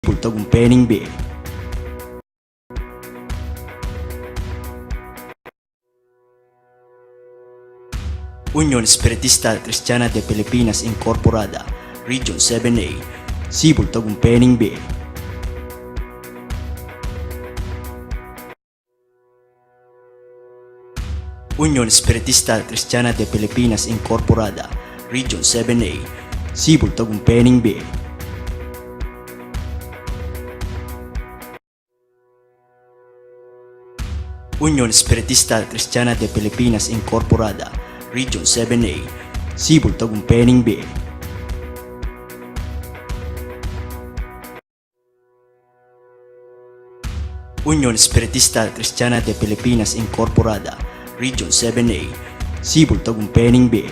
Sipol Tagumpaning B. Unión Espiritista Cristiana de Pilipinas Incorporada, Region 7A, Sipol Tagumpaning B. Unión Espiritista Cristiana de Pilipinas Incorporada, Region 7A, Sipol Tagumpaning B. Unión Espiritista Cristiana de Pilipinas Incorporada, Region 7A, Sipol Tagumpaning B. Unión Espiritista Cristiana de Pilipinas Incorporada, Region 7A, Sipol Tagumpaning B.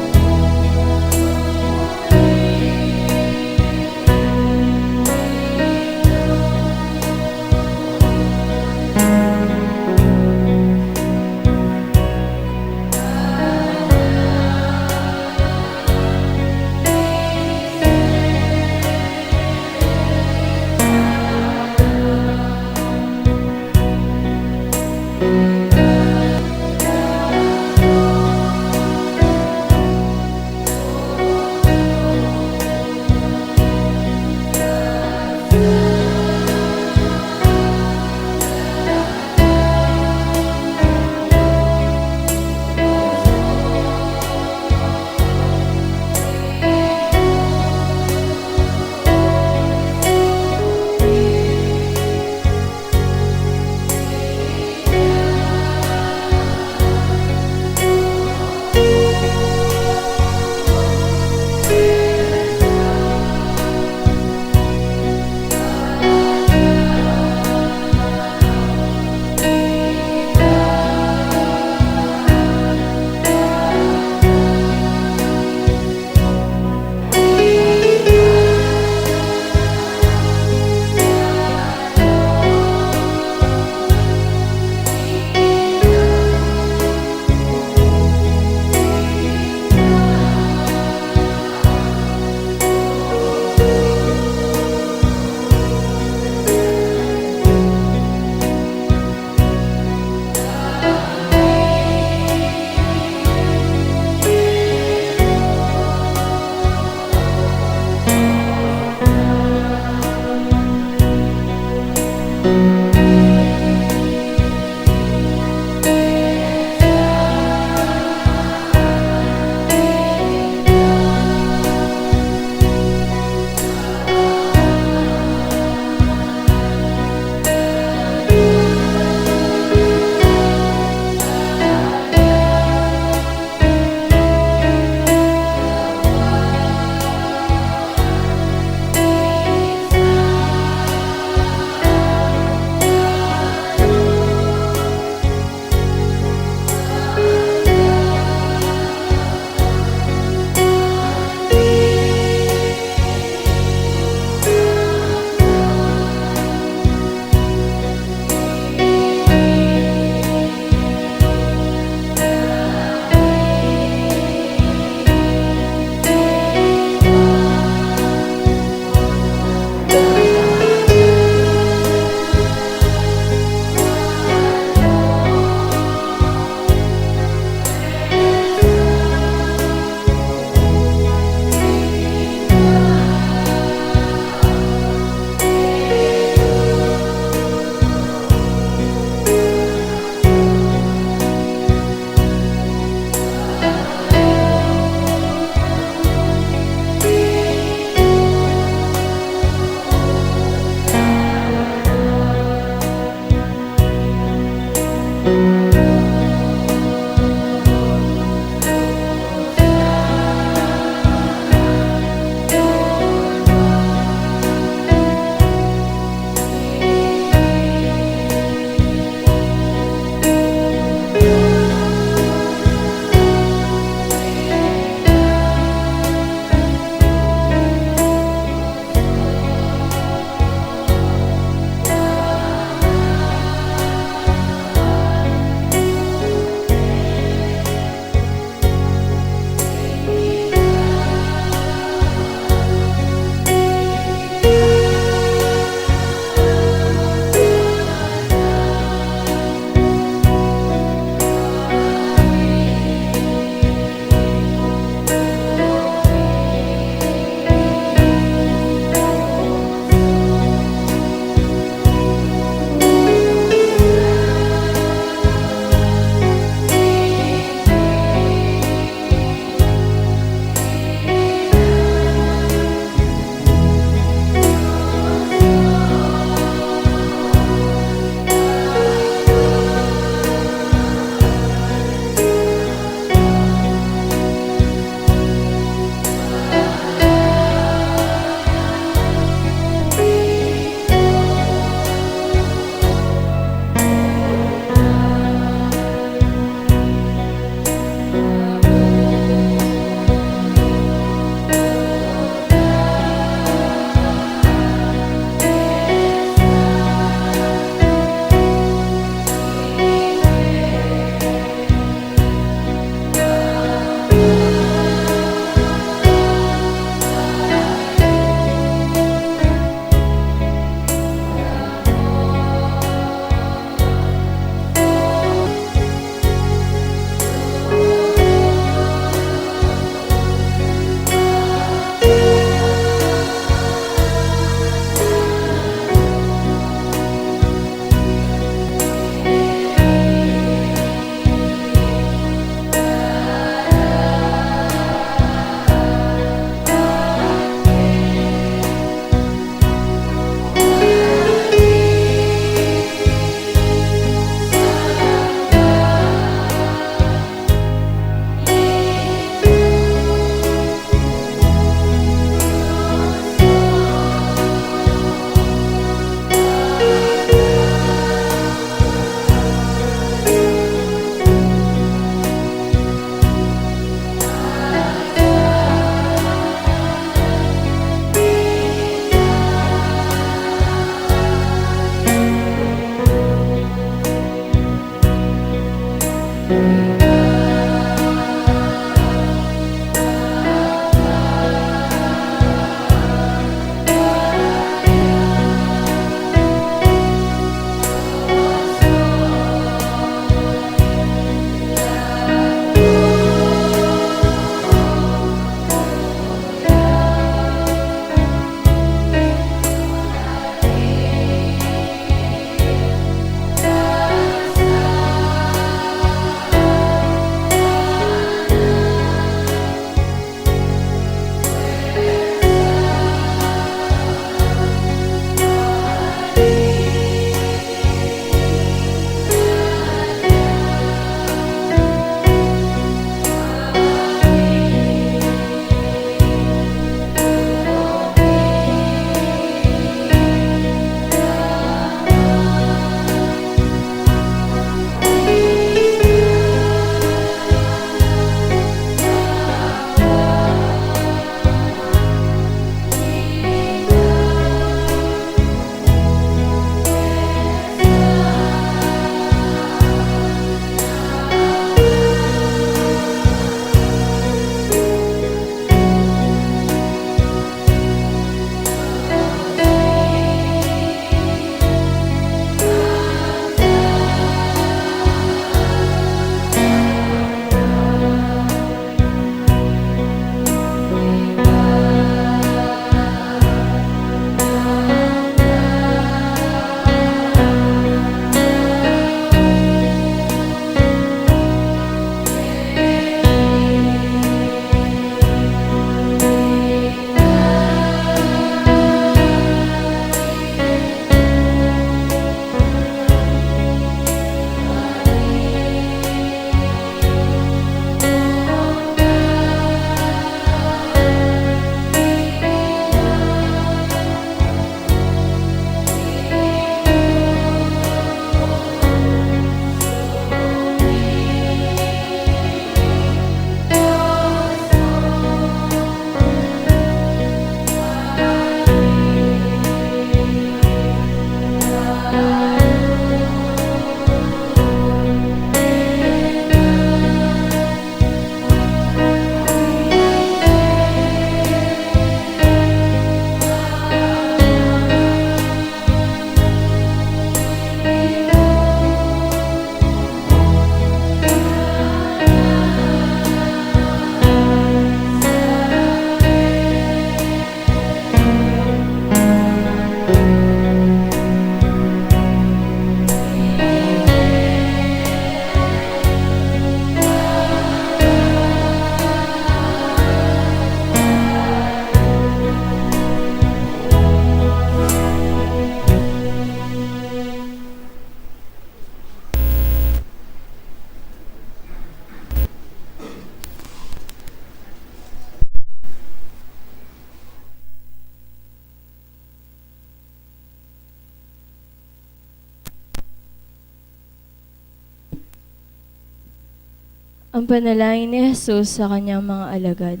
Ang panalangin ni Jesus sa kanyang mga alagad.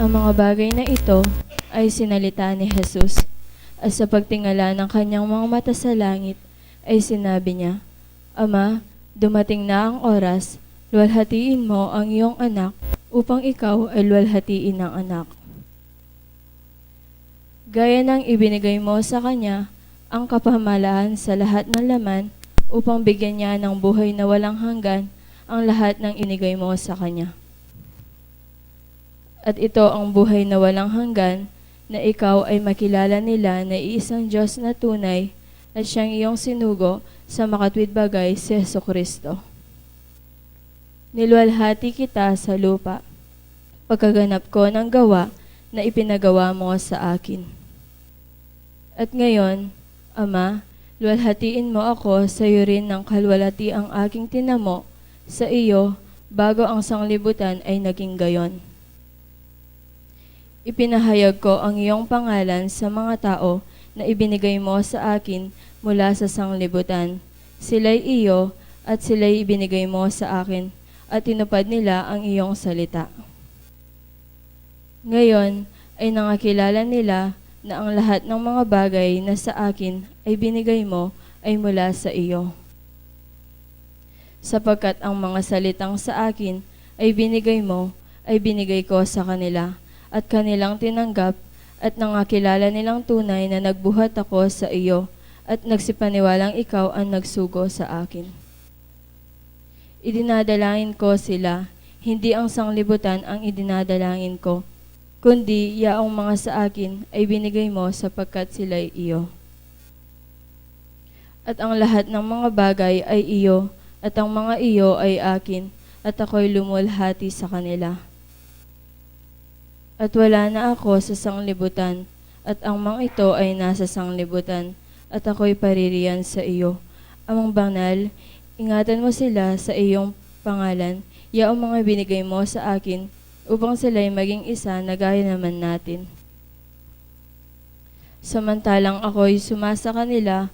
Ang mga bagay na ito ay sinalita ni Jesus at sa pagtingala ng kanyang mga mata sa langit ay sinabi niya, Ama, dumating na ang oras, luwalhatiin mo ang iyong anak upang ikaw ay luwalhatiin ng anak. Gaya ng ibinigay mo sa kanya ang kapamahalaan sa lahat ng laman upang bigyan niya ng buhay na walang hanggan ang lahat ng inigay mo sa kanya. At ito ang buhay na walang hanggan, na ikaw ay makilala nila na iisang Diyos na tunay at siyang iyong sinugo sa makatwid bagay si Jesucristo. Niluwalhati kita sa lupa, pagkaganap ko ng gawa na ipinagawa mo sa akin. At ngayon, Ama, luwalhatiin mo ako sa iyo rin ng kalwalati ang aking tinamo sa iyo bago ang sanglibutan ay naging gayon. Ipinahayag ko ang iyong pangalan sa mga tao na ibinigay mo sa akin mula sa sanglibutan. Sila'y iyo at sila'y ibinigay mo sa akin at tinupad nila ang iyong salita. Ngayon ay nangakilala nila na ang lahat ng mga bagay na sa akin ay binigay mo ay mula sa iyo. Sapagkat ang mga salitang sa akin ay binigay mo, ay binigay ko sa kanila, at kanilang tinanggap, at nangakilala nilang tunay na nagbuhat ako sa iyo, at nagsipaniwalang ikaw ang nagsugo sa akin. Idinadalangin ko sila, hindi ang sanglibutan ang idinadalangin ko, kundi yaong mga sa akin ay binigay mo sapagkat sila'y iyo. At ang lahat ng mga bagay ay iyo, at ang mga iyo ay akin, at ako'y lumulhati sa kanila. At wala na ako sa sanglibutan, at ang mga ito ay nasa sanglibutan, at ako'y paririyan sa iyo. Amang banal, ingatan mo sila sa iyong pangalan, yaong mga binigay mo sa akin, upang sila'y maging isa na gaya naman natin. Samantalang ako'y sumasa kanila,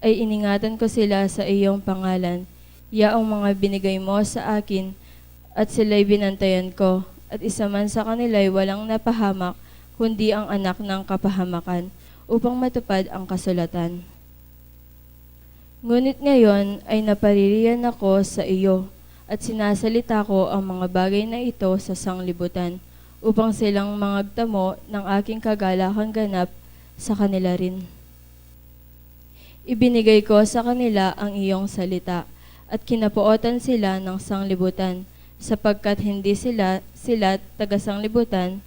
ay iningatan ko sila sa iyong pangalan, yaong mga binigay mo sa akin, at sila'y binantayan ko, at isa man sa kanila'y walang napahamak, kundi ang anak ng kapahamakan, upang matupad ang kasulatan. Ngunit ngayon ay napaririyan ako sa iyo, at sinasalita ko ang mga bagay na ito sa sanglibutan, upang silang mangagtamo ng aking kagalakang ganap sa kanila rin. Ibinigay ko sa kanila ang iyong salita, at kinapuotan sila ng sanglibutan, sapagkat hindi sila taga-sanglibutan,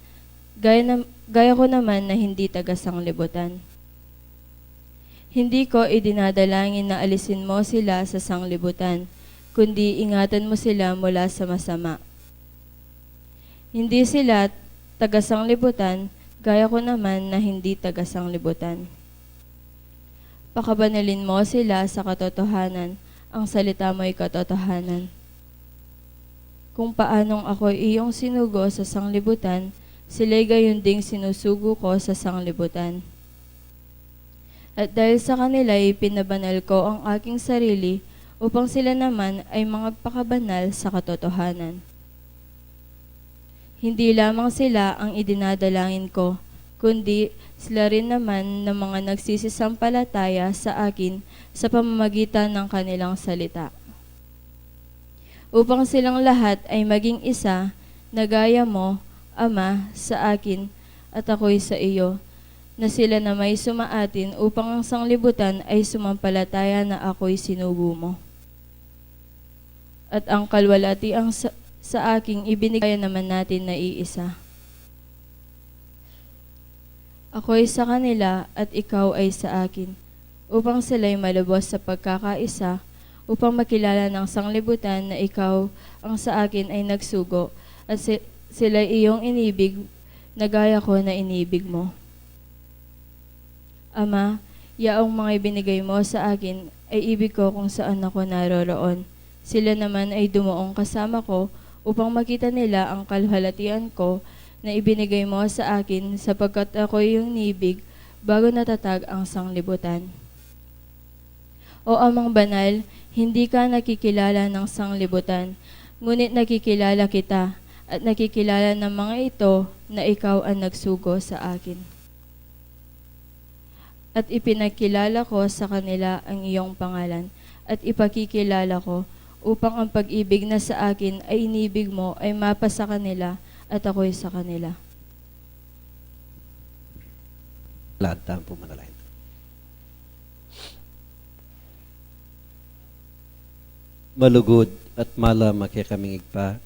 gaya ko naman na hindi taga-sanglibutan. Hindi ko idinadalangin na alisin mo sila sa sanglibutan, kundi ingatan mo sila mula sa masama. Hindi sila taga-sanglibutan, gaya ko naman na hindi taga-sanglibutan. Pakabanalin mo sila sa katotohanan, ang salita mo'y katotohanan. Kung paanong ako iyong sinugo sa sanglibutan, sila'y gayon ding sinusugo ko sa sanglibutan. At dahil sa kanila'y pinabanal ko ang aking sarili, upang sila naman ay magpakabanal sa katotohanan. Hindi lamang sila ang idinadalangin ko, kundi sila rin naman ng mga nagsisisampalataya sa akin sa pamamagitan ng kanilang salita. Upang silang lahat ay maging isa, na gaya mo, Ama, sa akin, at ako'y sa iyo, na sila na may sumaatin upang ang sanglibutan ay sumampalataya na ako'y sinugo mo. At ang kalwalati ang sa aking ibinigay naman natin na iisa. Ako'y sa kanila at ikaw ay sa akin, upang sila'y malubos sa pagkakaisa, upang makilala ng sanglibutan na ikaw ang sa akin ay nagsugo, at sila'y iyong inibig na gaya ko na inibig mo. Ama, yaong mga ibinigay mo sa akin ay ibig ko kung saan ako naroroon. Sila naman ay dumuong kasama ko upang makita nila ang kalwalatian ko na ibinigay mo sa akin sapagkat ako yung nibig bago natatag ang sanglibutan. O Amang Banal, hindi ka nakikilala ng sanglibutan, Ngunit nakikilala kita at nakikilala ng mga ito na ikaw ang nagsugo sa akin. At ipinagkilala ko sa kanila ang iyong pangalan at ipakikilala ko upang ang pag-ibig na sa akin ay inibig mo ay mapa sa kanila at ako'y sa kanila. Lahat tayo po manalangin. Malugod at malam kaya kaming igpa.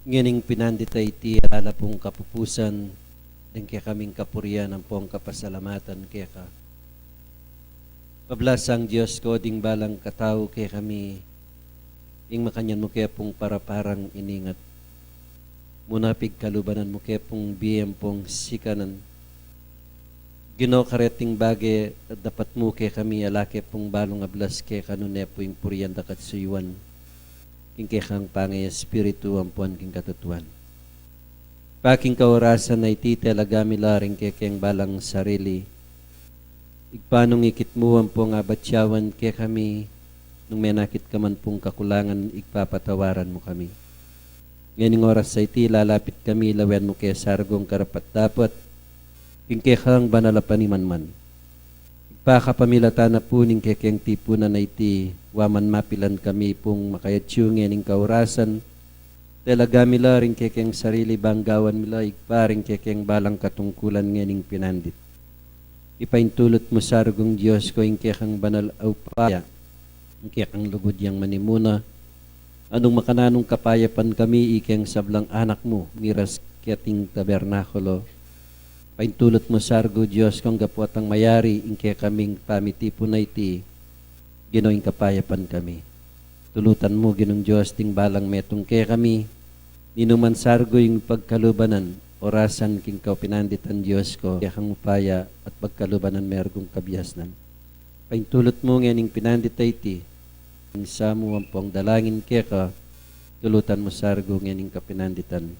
Nganing pinandita iti alala pong kapupusan ng kaya kaming kapurian ng pong kapasalamatan kaya ka. Pablasang Diyos ko ding balang katao kaya kami ing makanyan mo kaya pong paraparang iningat. Munapig kalubanan mo kaya pong biyem pong sikanan. Ginoo kareting bagay at dapat mo kaya kami alake pong balong ablas kaya kanune po yung purian dakat suyuan. King kaya kang pangay espiritu ampuan king katutuan. Paking kaorasan na iti lagami laring kaya kayang balang sarili. Igpanong ikit mo ang pong abatyawan kaya kami nung may nakit ka man pong kakulangan igpapatawaran mo kami. Ngayon oras sa iti lalapit kami lawen mo kaya sargong karapat dapat kingkekang banalapan ni manman. Ipakapamilata na po ning kekeng tipunan na iti waman mapilan kami pong makayatsyung ning kaurasan. Talaga mila rin kekeng sarili banggawan mila igparing kekeng balang katungkulan ning pinandit. Ipaintulot mo sargong Diyos ko ing kekang banal aupaya. Ing kekang lugod yang manimuna. Anong makananong kapayapan kami ikeng sablang anak mo miras keting tabernakulo. Paintulot mo sargo Diyos kong gapuatang mayari ingke kaming pamitipo na iti ginoing kapayapan kami. Tulutan mo ginong Diyos ting balang metong kaya kami ninuman sargo yung pagkalubanan orasan king kaw pinanditan Diyos ko kaya kang upaya at pagkalubanan mergong kabiyasnan. Paintulot mo nganing pinandita iti sa mo ang pong dalangin kaya ka tulutan mo sargo nganing kapinanditan.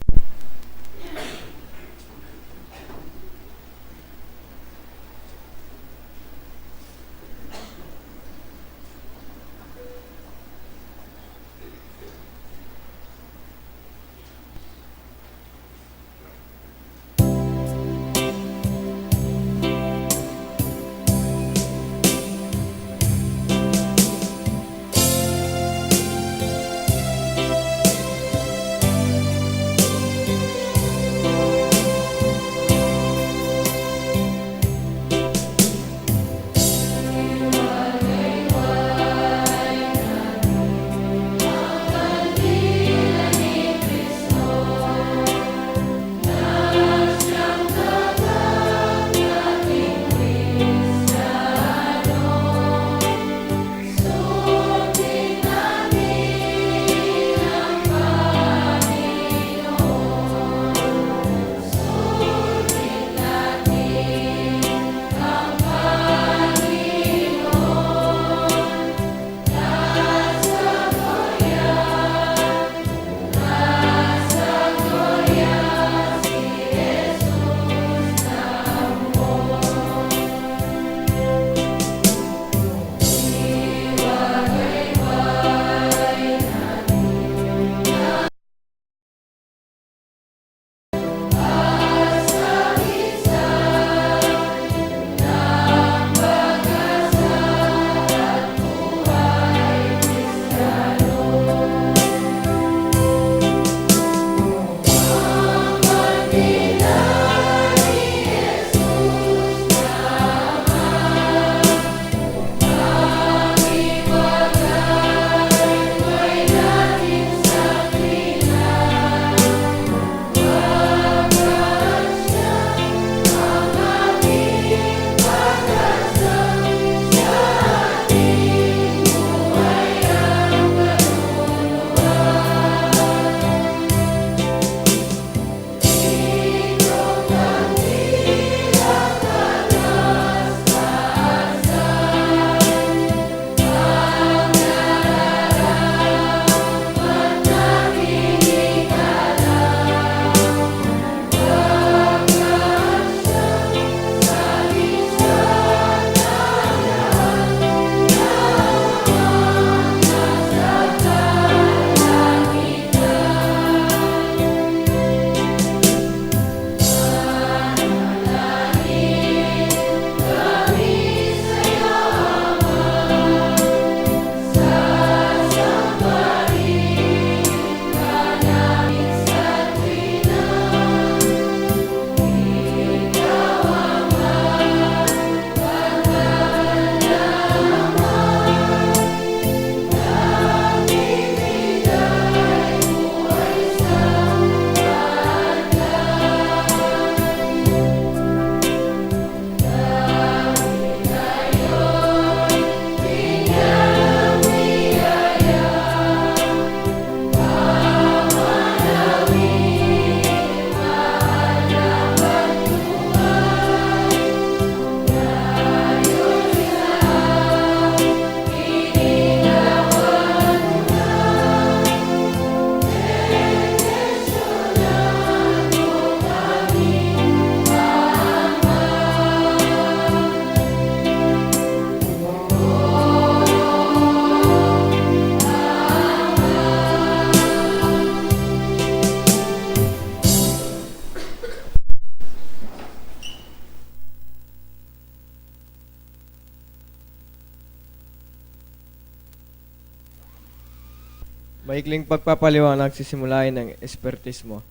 Maikling pagpapaliwanag sisimulain ng espertismo.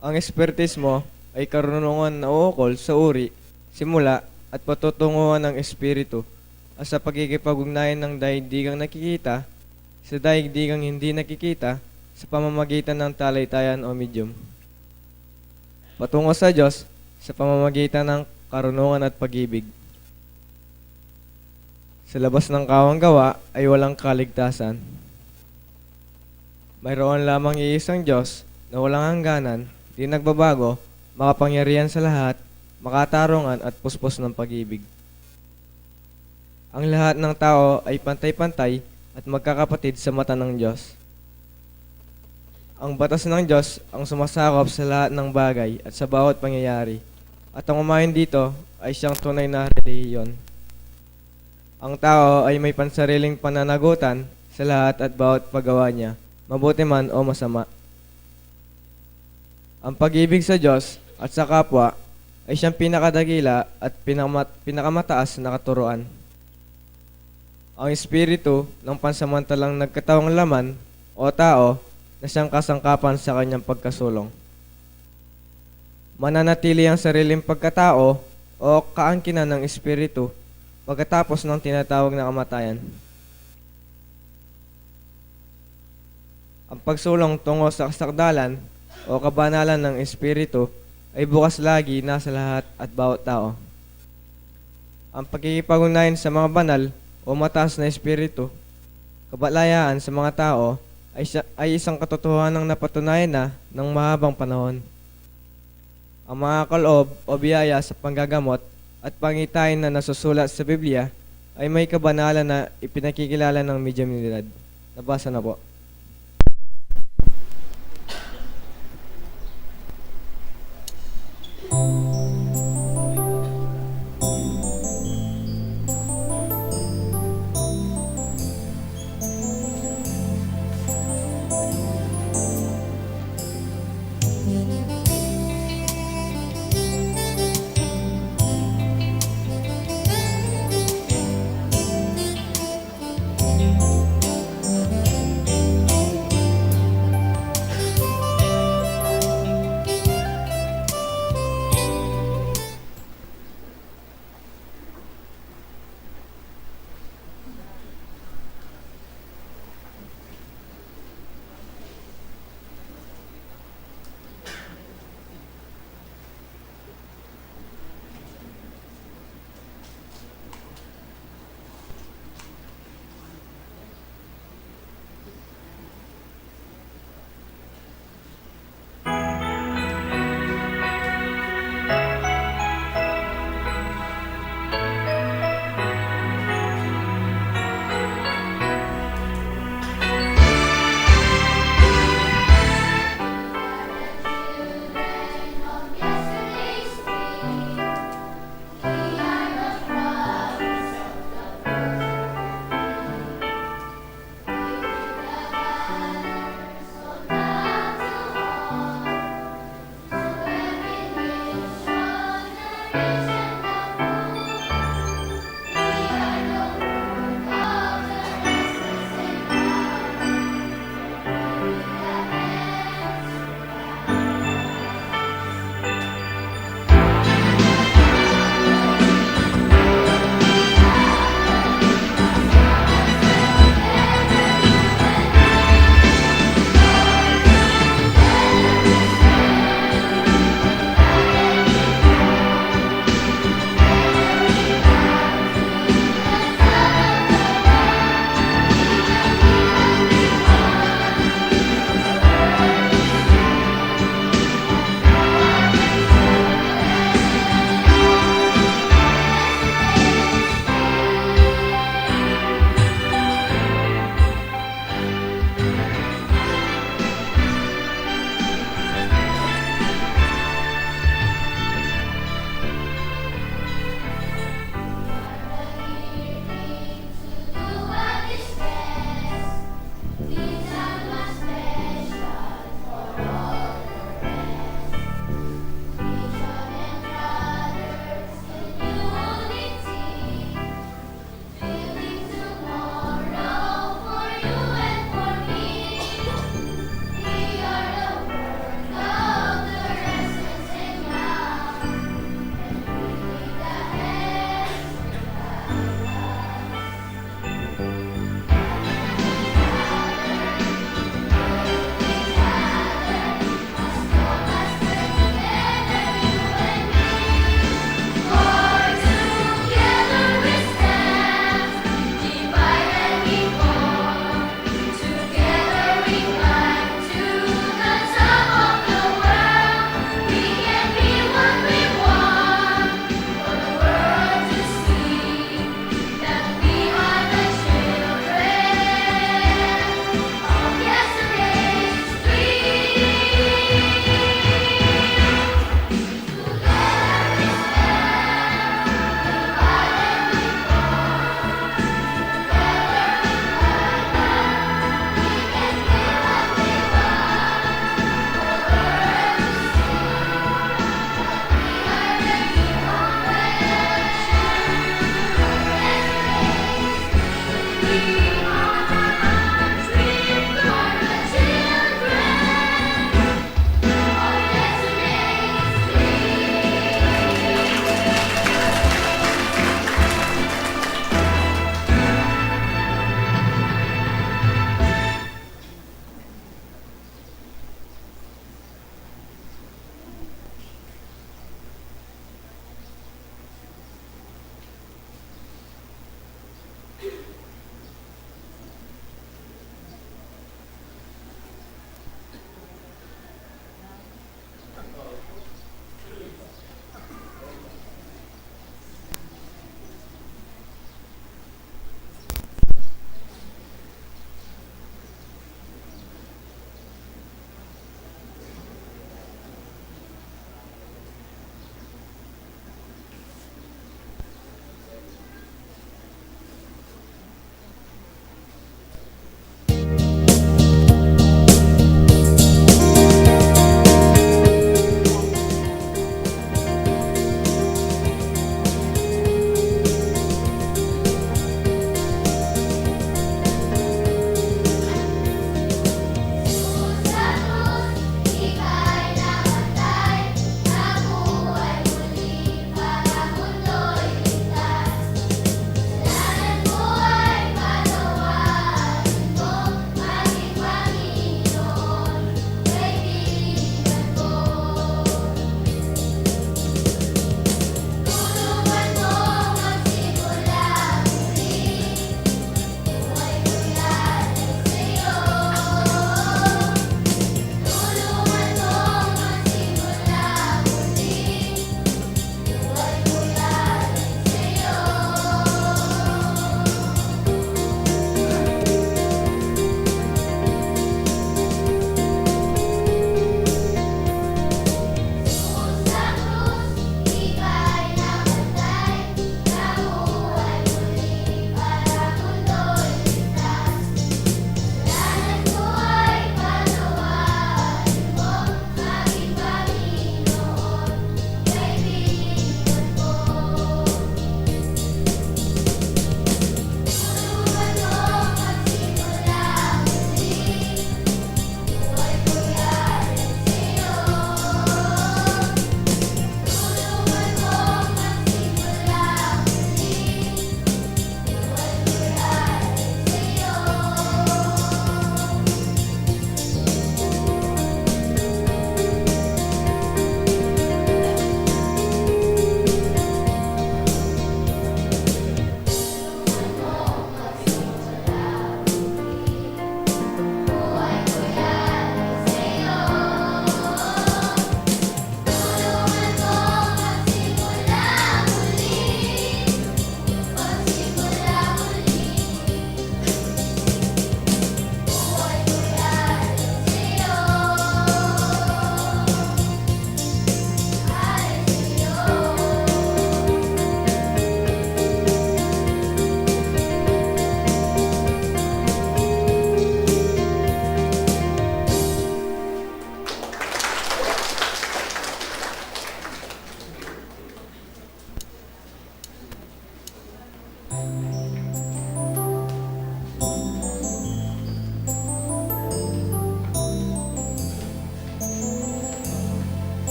Ang espertismo ay karunungan na uukol sa uri, simula at patutunguhan ng espiritu at sa pagkikipag-ugnayan ng daigdigang nakikita sa daigdigang hindi nakikita sa pamamagitan ng talaytayan o medium. Patungo sa Diyos sa pamamagitan ng karunungan at pag-ibig. Sa labas ng kawang gawa ay walang kaligtasan. Mayroon lamang iisang Diyos na walang hangganan, di nagbabago, makapangyarihan sa lahat, makatarungan at puspos ng pag-ibig. Ang lahat ng tao ay pantay-pantay at magkakapatid sa mata ng Diyos. Ang batas ng Diyos ang sumasakop sa lahat ng bagay at sa bawat pangyayari, at ang umayon dito ay siyang tunay na relihiyon. Ang tao ay may pansariling pananagutan sa lahat at bawat paggawa niya, mabuti man o masama. Ang pag-ibig sa Diyos at sa kapwa ay siyang pinakadakila at pinakamataas na katuruan. Ang espiritu ng pansamantalang nagkatawang laman o tao na siyang kasangkapan sa kanyang pagkasulong. Mananatili ang sariling pagkatao o kaangkinan ng espiritu pagkatapos ng tinatawag na kamatayan. Ang pagsulong tungo sa kasakdalan o kabanalan ng espiritu ay bukas lagi nasa lahat at bawat tao. Ang pagkikipag-ugnayan sa mga banal o mataas na espiritu, kabalayaan sa mga tao ay isang katotohanang napatunayan na ng mahabang panahon. Ang mga kaloob o biyaya sa panggagamot at pangitain na nasusulat sa Biblia ay may kabanalan na ipinakikilala ng mediumnidad. Nabasa na po.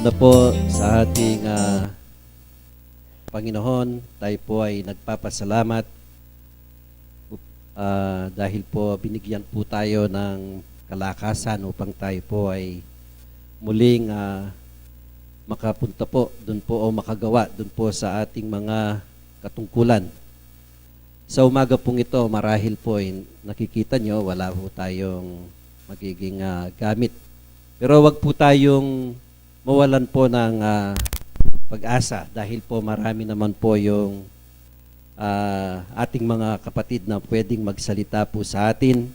Una po sa ating Panginoon, tayo po ay nagpapasalamat dahil po binigyan po tayo ng kalakasan upang tayo po ay muling makapunta po doon po o makagawa doon po sa ating mga katungkulan. Sa umaga pong ito, marahil po nakikita nyo, wala po tayong magiging gamit. Pero wag po tayong mawalan po ng pag-asa dahil po marami naman po yung ating mga kapatid na pwedeng magsalita po sa atin,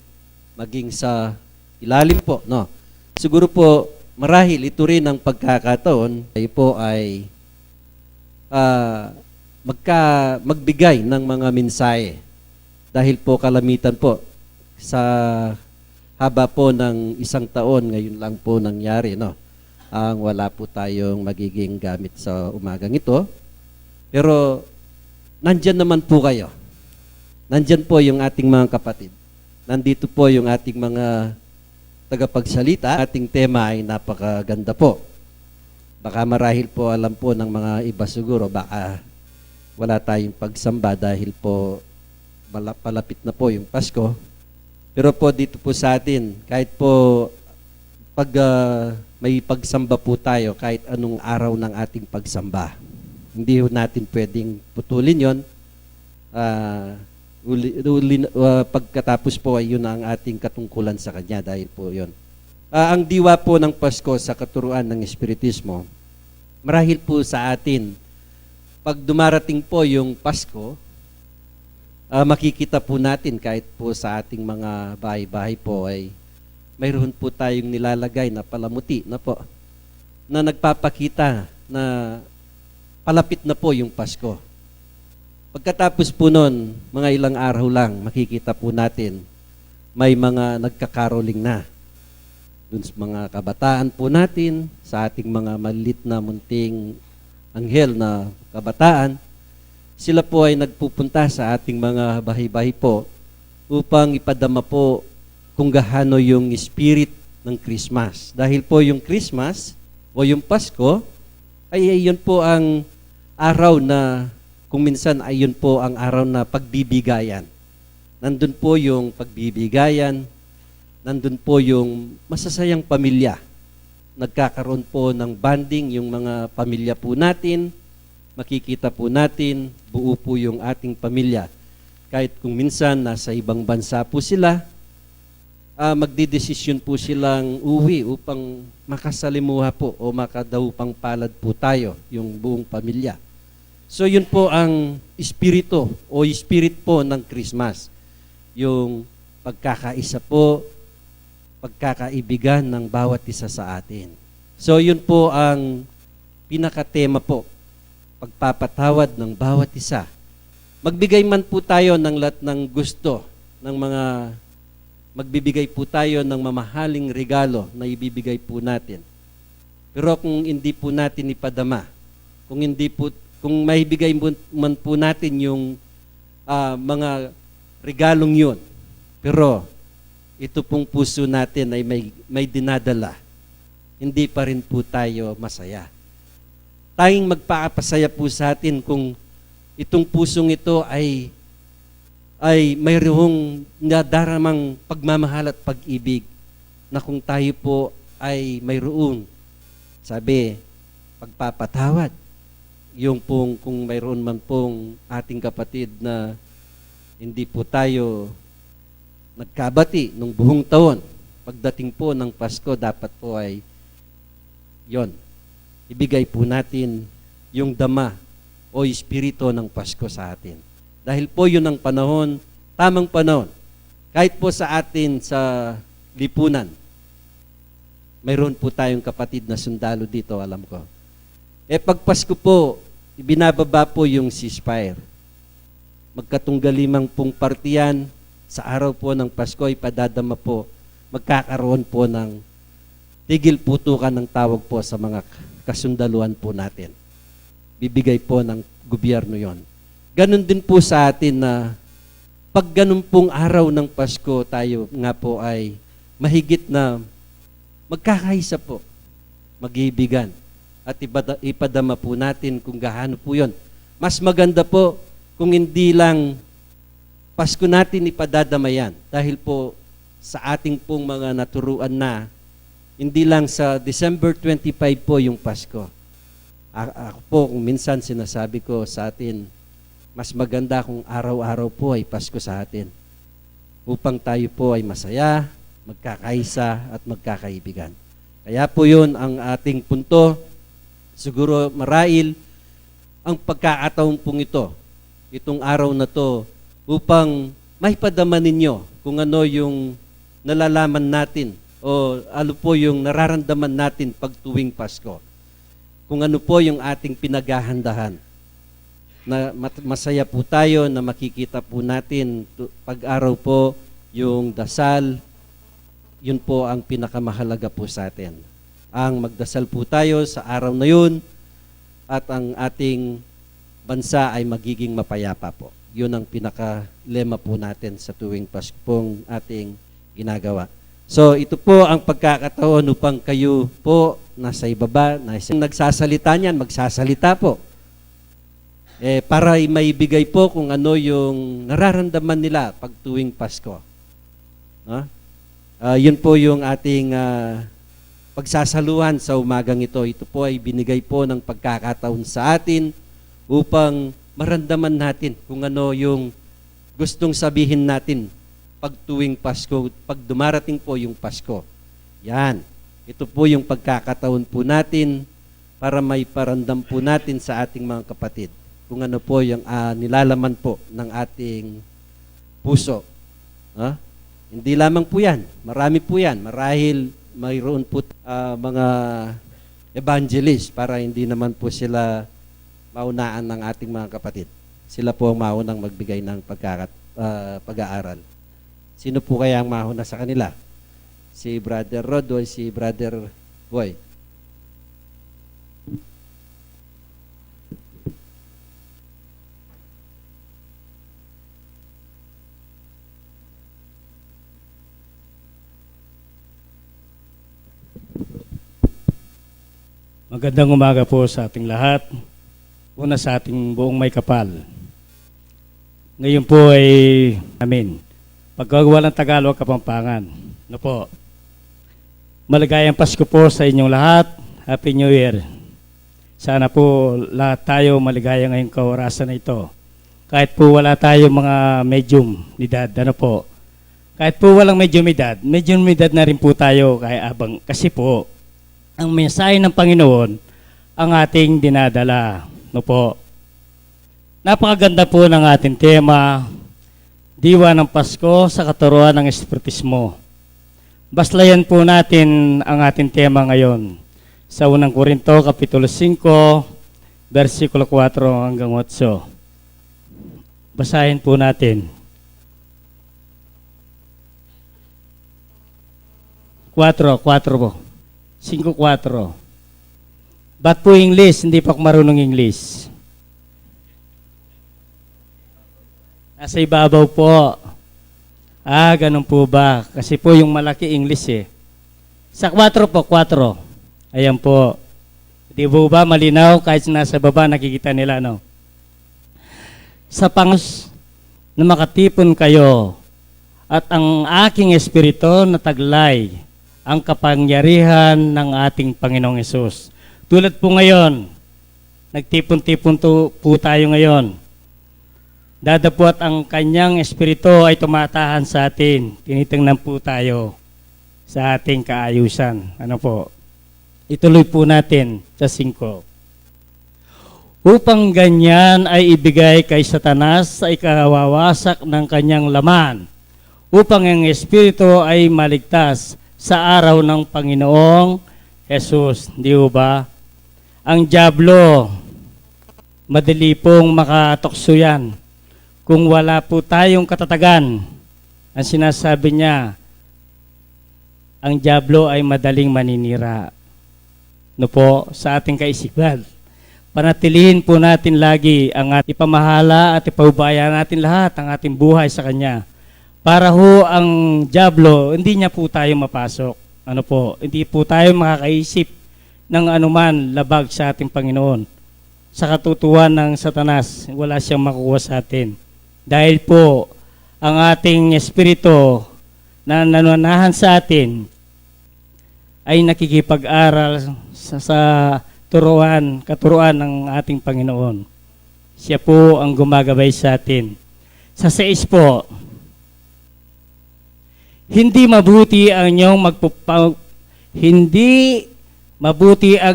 maging sa ilalim po, no? Siguro po, marahil ito rin ang pagkakataon, tayo po ay magbigay ng mga mensahe. Dahil po kalamitan po, sa haba po ng isang taon, ngayon lang po nangyari, no? Ang wala po tayong magiging gamit sa umagang ito. Pero, nandyan naman po kayo. Nandyan po yung ating mga kapatid. Nandito po yung ating mga tagapagsalita. Ating tema ay napakaganda po. Baka marahil po alam po ng mga iba siguro, baka wala tayong pagsamba dahil po palapit na po yung Pasko. Pero po dito po sa atin, kahit po pag may pagsamba po tayo, kahit anong araw ng ating pagsamba, hindi natin pwedeng putulin yon. Pagkatapos po ay yun ang ating katungkulan sa Kanya dahil po yun. Ang diwa po ng Pasko sa katuruan ng Espiritismo, marahil po sa atin, pag dumarating po yung Pasko, makikita po natin kahit po sa ating mga bahay-bahay po ay mayroon po tayong nilalagay na palamuti na po na nagpapakita na palapit na po yung Pasko. Pagkatapos po nun, mga ilang araw lang, makikita po natin may mga nagkakaroling na. Dun sa mga kabataan po natin, sa ating mga maliit na munting anghel na kabataan, sila po ay nagpupunta sa ating mga bahay-bahay po upang ipadama po kung gaano yung spirit ng Christmas. Dahil po yung Christmas o yung Pasko ay yun po ang araw na kung minsan ay yun po ang araw na pagbibigayan. Nandun po yung pagbibigayan, nandun po yung masasayang pamilya. Nagkakaroon po ng bonding yung mga pamilya po natin, makikita po natin, buo po yung ating pamilya. Kahit kung minsan nasa ibang bansa po sila, magdidesisyon po silang uwi upang makasalimuha po o makadaupang palad po tayo, yung buong pamilya. So yun po ang espiritu o spirit po ng Christmas. Yung pagkakaisa po, pagkakaibigan ng bawat isa sa atin. So yun po ang pinakatema po, pagpapatawad ng bawat isa. Magbigay man po tayo ng lahat ng gusto, magbibigay po tayo ng mamahaling regalo na ibibigay po natin. Pero kung hindi po natin ipadama, kung maibigay man po natin yung mga regalong yun, pero ito pong puso natin ay may dinadala, hindi pa rin po tayo masaya. Tanging magpapasaya po sa atin kung itong pusong ito ay mayroong nadaramang pagmamahal at pag-ibig na kung tayo po ay mayroong, sabi, pagpapatawad. Yung pong kung mayroon man pong ating kapatid na hindi po tayo nagkabati nung buong taon, pagdating po ng Pasko, dapat po ay yon. Ibigay po natin yung dama o espiritu ng Pasko sa atin. Dahil po yun ang panahon, tamang panahon. Kahit po sa atin sa lipunan, mayroon po tayong kapatid na sundalo dito, alam ko. Pag Pasko po, ibinababa po yung ceasefire. Magkatunggalimang pong partiyan, sa araw po ng Pasko ay padadama po, magkakaroon po ng tigil putukan ng tawag po sa mga kasundaluhan po natin. Bibigay po ng gobyerno yon. Ganon din po sa atin na pag ganun pong araw ng Pasko, tayo nga po ay mahigit na magkakaisa po, mag-ibigan. at ipadama po natin kung gaano po yun. Mas maganda po kung hindi lang Pasko natin ipadadama yan dahil po sa ating pong mga naturuan na hindi lang sa December 25 po yung Pasko. Ako po kung minsan sinasabi ko sa atin, mas maganda kung araw-araw po ay Pasko sa atin upang tayo po ay masaya, magkakaisa at magkakaibigan. Kaya po yun ang ating punto. Siguro marahil ang pagkakataon pong ito, itong araw na to, upang maipadama ninyo kung ano yung nalalaman natin o ano po yung nararamdaman natin pag tuwing Pasko. Kung ano po yung ating pinaghahandahan. Na masaya po tayo na makikita po natin pag-araw po yung dasal, yun po ang pinakamahalaga po sa atin. Ang magdasal po tayo sa araw na yun at ang ating bansa ay magiging mapayapa po. Yun ang pinaka-lema po natin sa tuwing Pasko pong ating ginagawa. So ito po ang pagkakataon upang kayo po nasa ibaba, nagsasalita niyan, magsasalita po. Para maibigay po kung ano yung nararamdaman nila pag tuwing Pasko. Yun po yung ating pagsasaluhan sa umagang ito. Ito po ay binigay po ng pagkakataon sa atin upang maramdaman natin kung ano yung gustong sabihin natin pag tuwing Pasko, pag dumarating po yung Pasko. Yan. Ito po yung pagkakataon po natin para may parandam po natin sa ating mga kapatid kung ano po yung nilalaman po ng ating puso. Hindi lamang po yan. Marami po yan. Marahil mayroon po mga evangelist para hindi naman po sila maunaan ng ating mga kapatid. Sila po ang maunang magbigay ng pag-aaral. Sino po kaya ang mauna sa kanila? Si Brother Rod o si Brother Boy? Magandang umaga po sa ating lahat. Una sa ating buong may kapal. Ngayon po ay pagkagawa ng Tagalog Kapampangan. No po. Maligayang Pasko po sa inyong lahat. Happy New Year. Sana po lahat tayo maligaya ngayong kaorasan na ito. Kahit po wala tayo mga medium edad, ano po. Kahit po walang medium edad na rin po tayo kasi po ang mensahe ng Panginoon ang ating dinadala. No po. Napakaganda po ng ating tema, Diwa ng Pasko sa Katuruan ng Espiritismo. Baslayan po natin ang ating tema ngayon sa unang Korinto, Kapitulo 5, versikulo 4 hanggang 8. Basahin po natin. 4 po. 5:4. Ba't po English? Hindi pa ako marunong English. Nasa ibabaw po. Ganun po ba? Kasi po yung malaki English eh. Sa 4 po, 4. Ayan po. Di po ba malinaw kahit nasa baba nakikita nila, no? Sa Panginoon na makatipon kayo at ang aking espiritu na taglay ang kapangyarihan ng ating Panginoong Hesus. Tulad po ngayon, nagtipon-tipon po tayo ngayon. Dadapot ang kanyang espiritu ay tumatahan sa atin. Tinitingnan po tayo sa ating kaayusan. Ano po? Ituloy po natin sa 5. Upang ganyan ay ibigay kay Satanas sa ikawawasak ng kanyang laman, upang ang espiritu ay maligtas sa araw ng Panginoong Jesus. Di ba? Ang dyablo, madali pong makatokso yan. Kung wala po tayong katatagan, ang sinasabi niya, ang dyablo ay madaling maninira. No po, sa ating kaisipan. Panatilihin po natin lagi ang ating ipamahala at ipaubaya natin lahat ang ating buhay sa Kanya. Para ho ang dyablo, hindi niya po tayo mapasok. Ano po, hindi po tayo makakaisip ng anuman labag sa ating Panginoon. Sa katutuan ng Satanas, wala siyang makuha sa atin. Dahil po, ang ating espiritu na nananahan sa atin ay nakikipag-aral sa katuruan ng ating Panginoon. Siya po ang gumagabay sa atin. Sa 6 po, hindi mabuti ang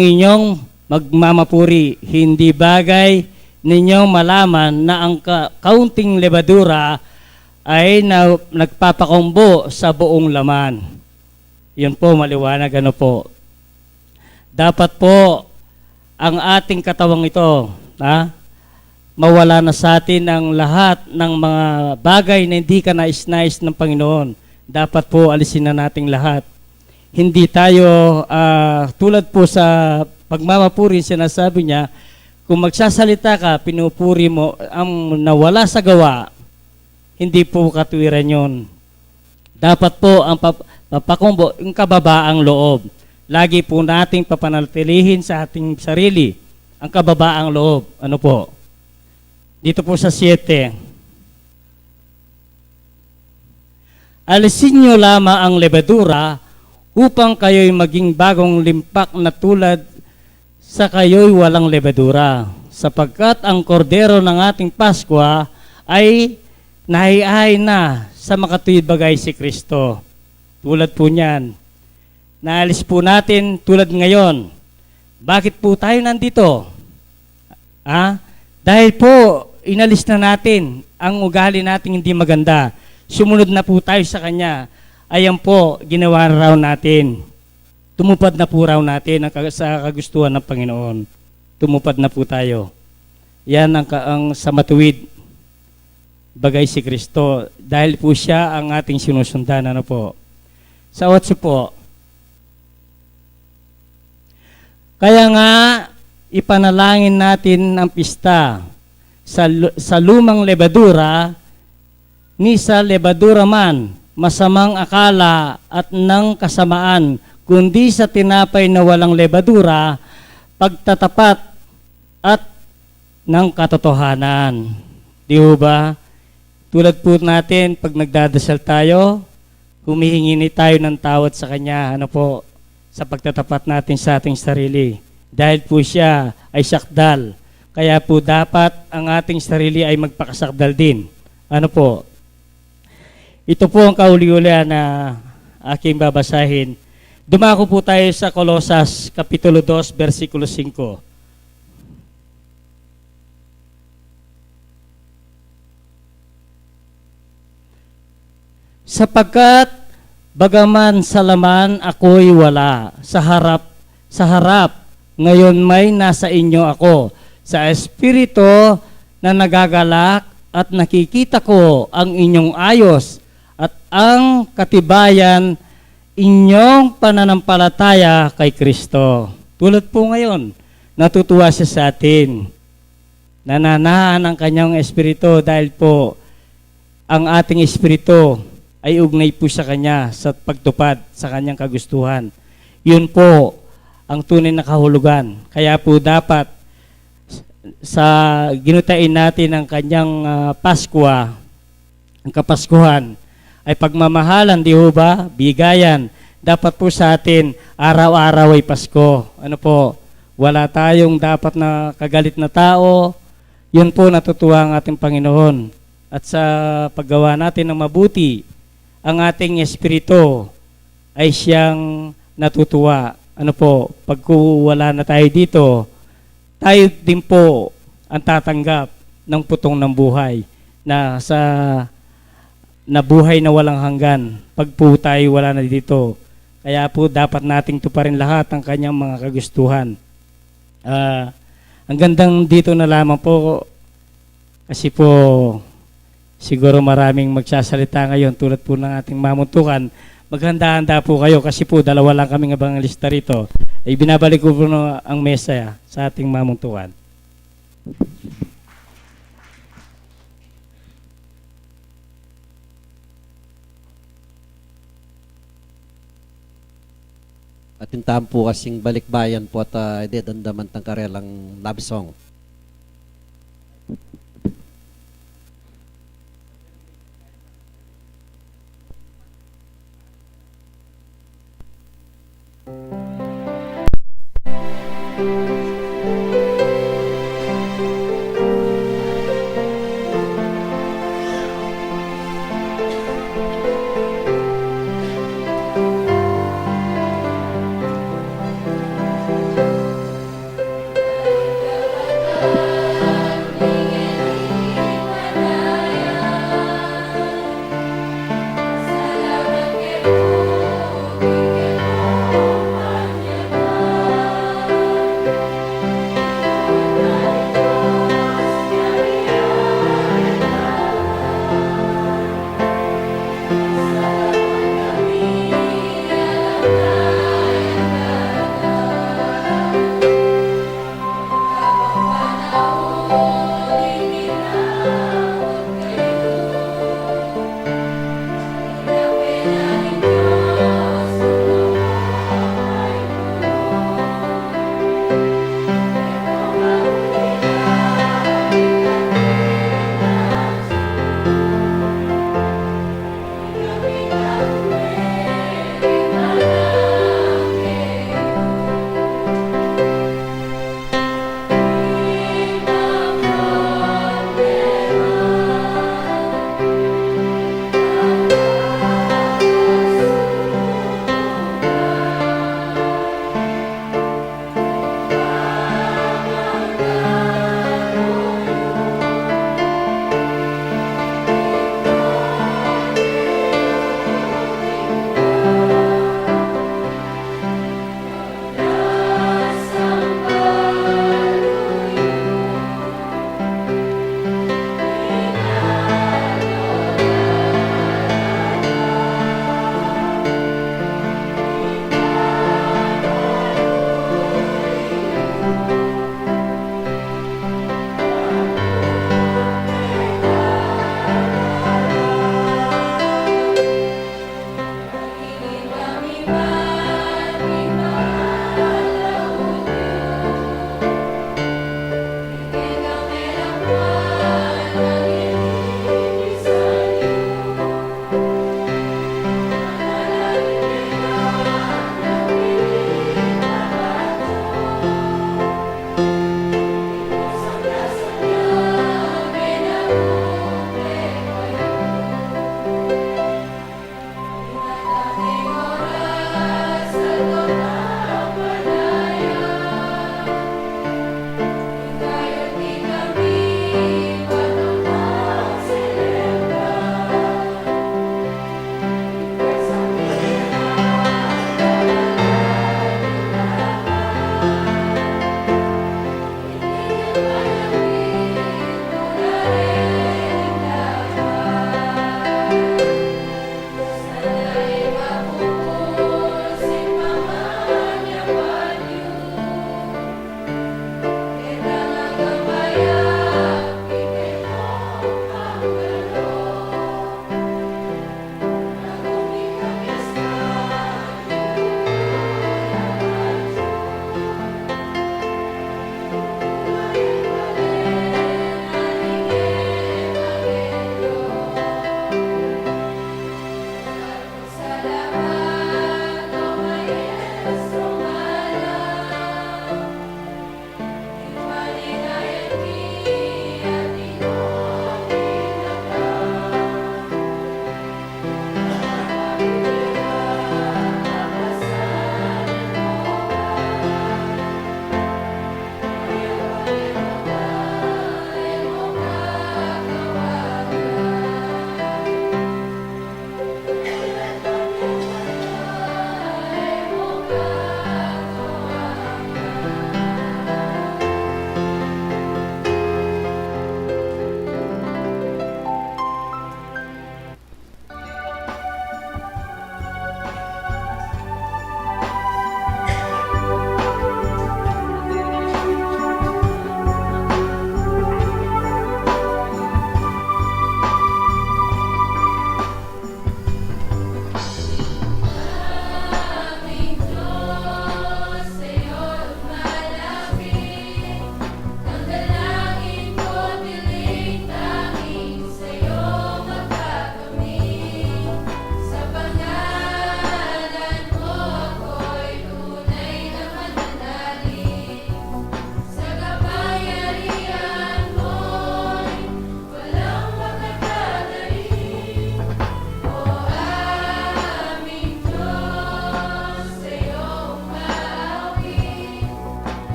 inyong magmamapuri. Hindi bagay ninyong malaman na ang kaunting lebadura ay nagpapakumbo sa buong laman. Yun po, maliwanag ano po. Dapat po ang ating katawang ito, mawala na sa atin ang lahat ng mga bagay na hindi ka nais-nais ng Panginoon. Dapat po alisin na nating lahat. Hindi tayo, tulad po sa pagmamapuri, sinasabi niya, kung magsasalita ka, pinupuri mo, ang nawala sa gawa, hindi po katwiran yun. Dapat po ang papakumbo, yung kababaang loob. Lagi po nating papanatilihin sa ating sarili ang kababaang loob. Ano po? Dito po sa 7. Alisin nyo lamang ang lebadura upang kayo'y maging bagong limpak na tulad sa kayo'y walang lebadura. Sapagkat ang kordero ng ating Pasko ay nahihay na sa makatuwid bagay si Kristo. Tulad po niyan. Naalis po natin tulad ngayon. Bakit po tayo nandito? Dahil po, inalis na natin ang ugali nating hindi maganda. Sumunod na po tayo sa Kanya. Ayan po, ginawa raw natin. Tumupad na po raw natin sa kagustuhan ng Panginoon. Tumupad na po tayo. Yan ang sa matuwid bagay si Kristo. Dahil po siya ang ating sinusundan. Ano po? Sa 8 po. Kaya nga, ipanalangin natin ang pista sa lumang lebadura, ni sa lebadura man, masamang akala at ng kasamaan, kundi sa tinapay na walang lebadura, pagtatapat at ng katotohanan. Di ba? Tulad po natin, pag nagdadasal tayo, humihingi tayo ng tawad sa Kanya, ano po, sa pagtatapat natin sa ating sarili. Dahil po siya ay sakdal. Kaya po dapat ang ating sarili ay magpakasakdal din. Ano po? Ito po ang kauli-ulian na aking babasahin. Dumako po tayo sa Kolosas, Kapitulo 2, versikulo 5. Sapagkat bagaman sa laman ako'y wala, sa harap, ngayon may nasa inyo ako. Sa espiritu na nagagalak at nakikita ko ang inyong ayos at ang katibayan inyong pananampalataya kay Kristo. Tulad po ngayon, natutuwa siya sa atin. Nananahan ang kanyang espiritu dahil po ang ating espiritu ay ugnay po sa Kanya sa pagtupad sa Kanyang kagustuhan. Yun po ang tunay na kahulugan. Kaya po dapat sa ginutain natin ang Kanyang Pasko, ang Kapaskuhan, ay pagmamahalan, di ba? Bigayan. Dapat po sa atin, araw-araw ay Pasko. Ano po? Wala tayong dapat na kagalit na tao. Yun po natutuwa ang ating Panginoon. At sa paggawa natin ng mabuti, ang ating espiritu ay siyang natutuwa. Ano po, pag wala na tayo dito, tayo din po ang tatanggap ng putong ng buhay na buhay na walang hanggan pag po tayo wala na dito. Kaya po dapat nating tuparin lahat ang kanyang mga kagustuhan. Ang gandang dito na lamang po kasi po siguro maraming magsasalita ngayon tulad po ng ating mamuntukan. Maghanda-handa po kayo kasi po dalawa lang kaming ebangelista rito. Ay binabalik ko po ang mesa sa ating mamuntukan. At tintahan po kasing balikbayan po at dandaman tang karelang love song.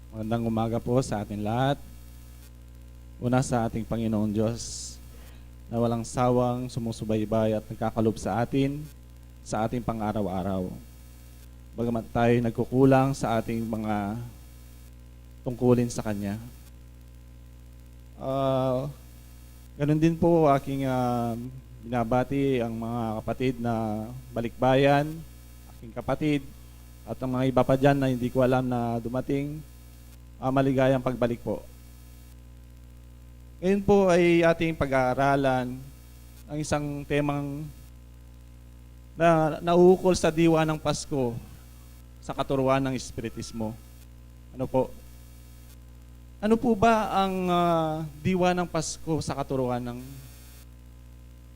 Magandang umaga po sa atin lahat. Una sa ating Panginoon Diyos na walang sawang sumusubaybay at nagkakalob sa atin sa ating pang-araw-araw. Bagamat tayo nagkukulang sa ating mga tungkulin sa Kanya. Ganun din po aking binabati ang mga kapatid na balikbayan, aking kapatid, at ang mga iba pa dyan na hindi ko alam na dumating. Maligayang pagbalik po. Ngayon po ay ating pag-aaralan ang isang temang na nauukol sa diwa ng Pasko sa katuruan ng Espiritismo. Ano po? Ano po ba ang diwa ng Pasko sa katuruan ng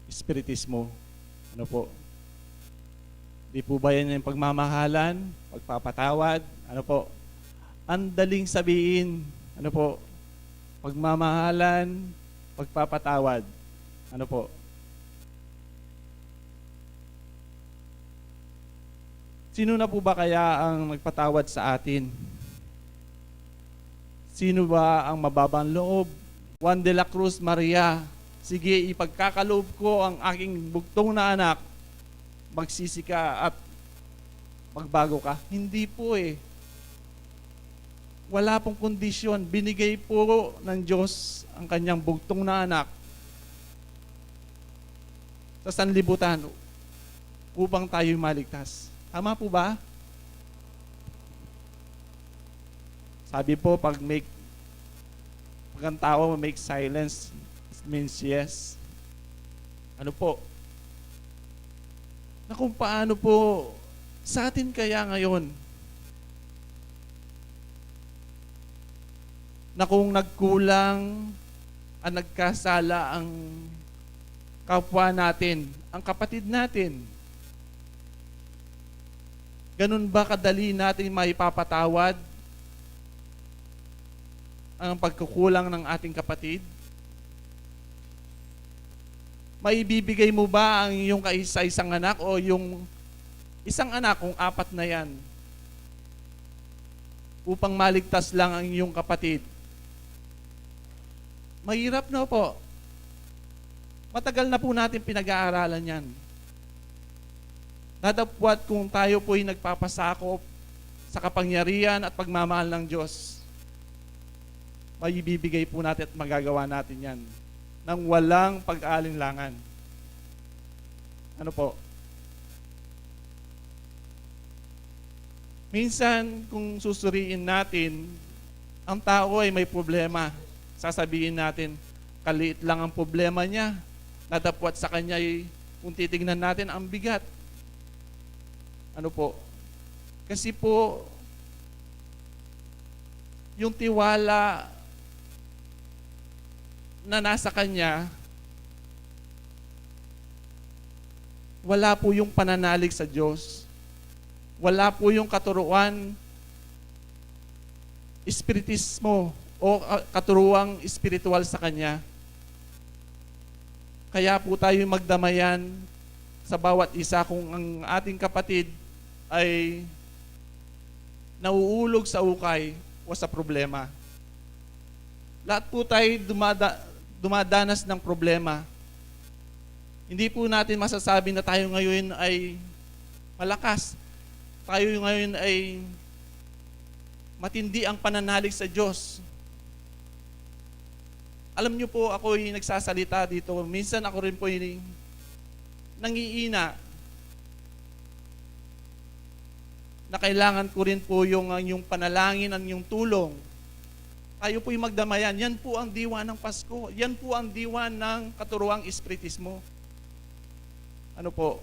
Espiritismo? Ano po? Di po ba yan yung pagmamahalan, pagpapatawad? Ano po? Ang daling sabihin, ano po? Pagmamahalan, pagpapatawad. Ano po? Sino na po ba kaya ang nagpatawad sa atin? Sino ba ang mababang loob? Juan de la Cruz Maria, sige, ipagkakaloob ko ang aking bugtong na anak. Magsisi ka at magbago ka. Hindi po eh. Wala pong kondisyon. Binigay po ng Diyos ang kanyang bugtong na anak sa sanlibutan upang tayo maligtas. Tama po ba? Sabi po, pag ang tao make silence, it means yes. Ano po? Na kung paano po sa atin kaya ngayon na kung nagkulang at nagkasala ang kapwa natin, ang kapatid natin, ganun ba kadali natin maipapatawad ang pagkukulang ng ating kapatid? Maibibigay mo ba ang iyong kaisa-isang anak o yung isang anak kung apat na yan upang maligtas lang ang iyong kapatid? Mahirap na po. Matagal na po natin pinag-aaralan yan. Natapwat kung tayo po'y nagpapasakop sa kapangyarihan at pagmamahal ng Diyos, maibibigay po natin at magagawa natin yan nang walang pag-alinlangan. Ano po? Minsan, kung susuriin natin, ang tao ay may problema. Sasabihin natin, kaliit lang ang problema niya. Natapwat sa kanya ay, kung titignan natin, ang bigat. Ano po? Kasi po, yung tiwala na nasa kanya, wala po yung pananalig sa Diyos. Wala po yung katuruan, espiritismo, o katuruang espiritual sa kanya. Kaya po tayo magdamayan sa bawat isa kung ang ating kapatid ay nauulog sa ukay o sa problema. Lahat po tayo dumadanas ng problema. Hindi po natin masasabi na tayo ngayon ay malakas. Tayo ngayon ay matindi ang pananalig sa Diyos. Alam niyo po, ako ay nagsasalita dito. Minsan ako rin po ay nangiina na kailangan ko rin po yung panalangin, ang yung tulong. Tayo po'y magdamayan. Yan po ang diwa ng Pasko. Yan po ang diwa ng katuruang espiritismo. Ano po?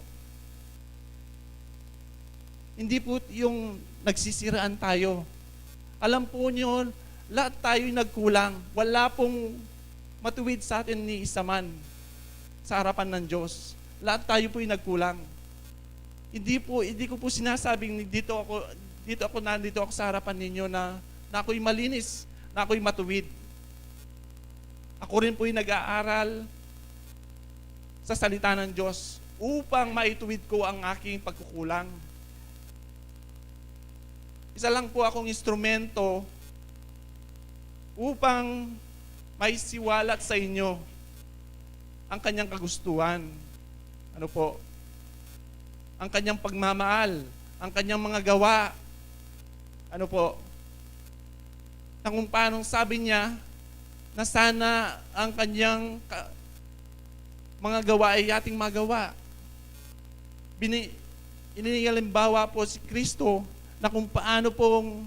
Hindi po yung nagsisiraan tayo. Alam po niyo, lahat tayo'y nagkulang. Wala pong matuwid sa atin ni isa man sa harapan ng Diyos. Lahat tayo po'y nagkulang. Hindi ko po sinasabing nandito ako sa harapan ninyo na ako'y malinis, na ako'y matuwid. Ako rin po'y nag-aaral sa salita ng Diyos upang maituwid ko ang aking pagkukulang. Isa lang po akong instrumento upang may siwalat sa inyo ang kanyang kagustuhan. Ano po? Ang kanyang pagmamahal, ang kanyang mga gawa. Ano po? Na kung paano sabi niya na sana ang kanyang mga gawa ay ating magawa. Inihalimbawa po si Kristo na kung paano pong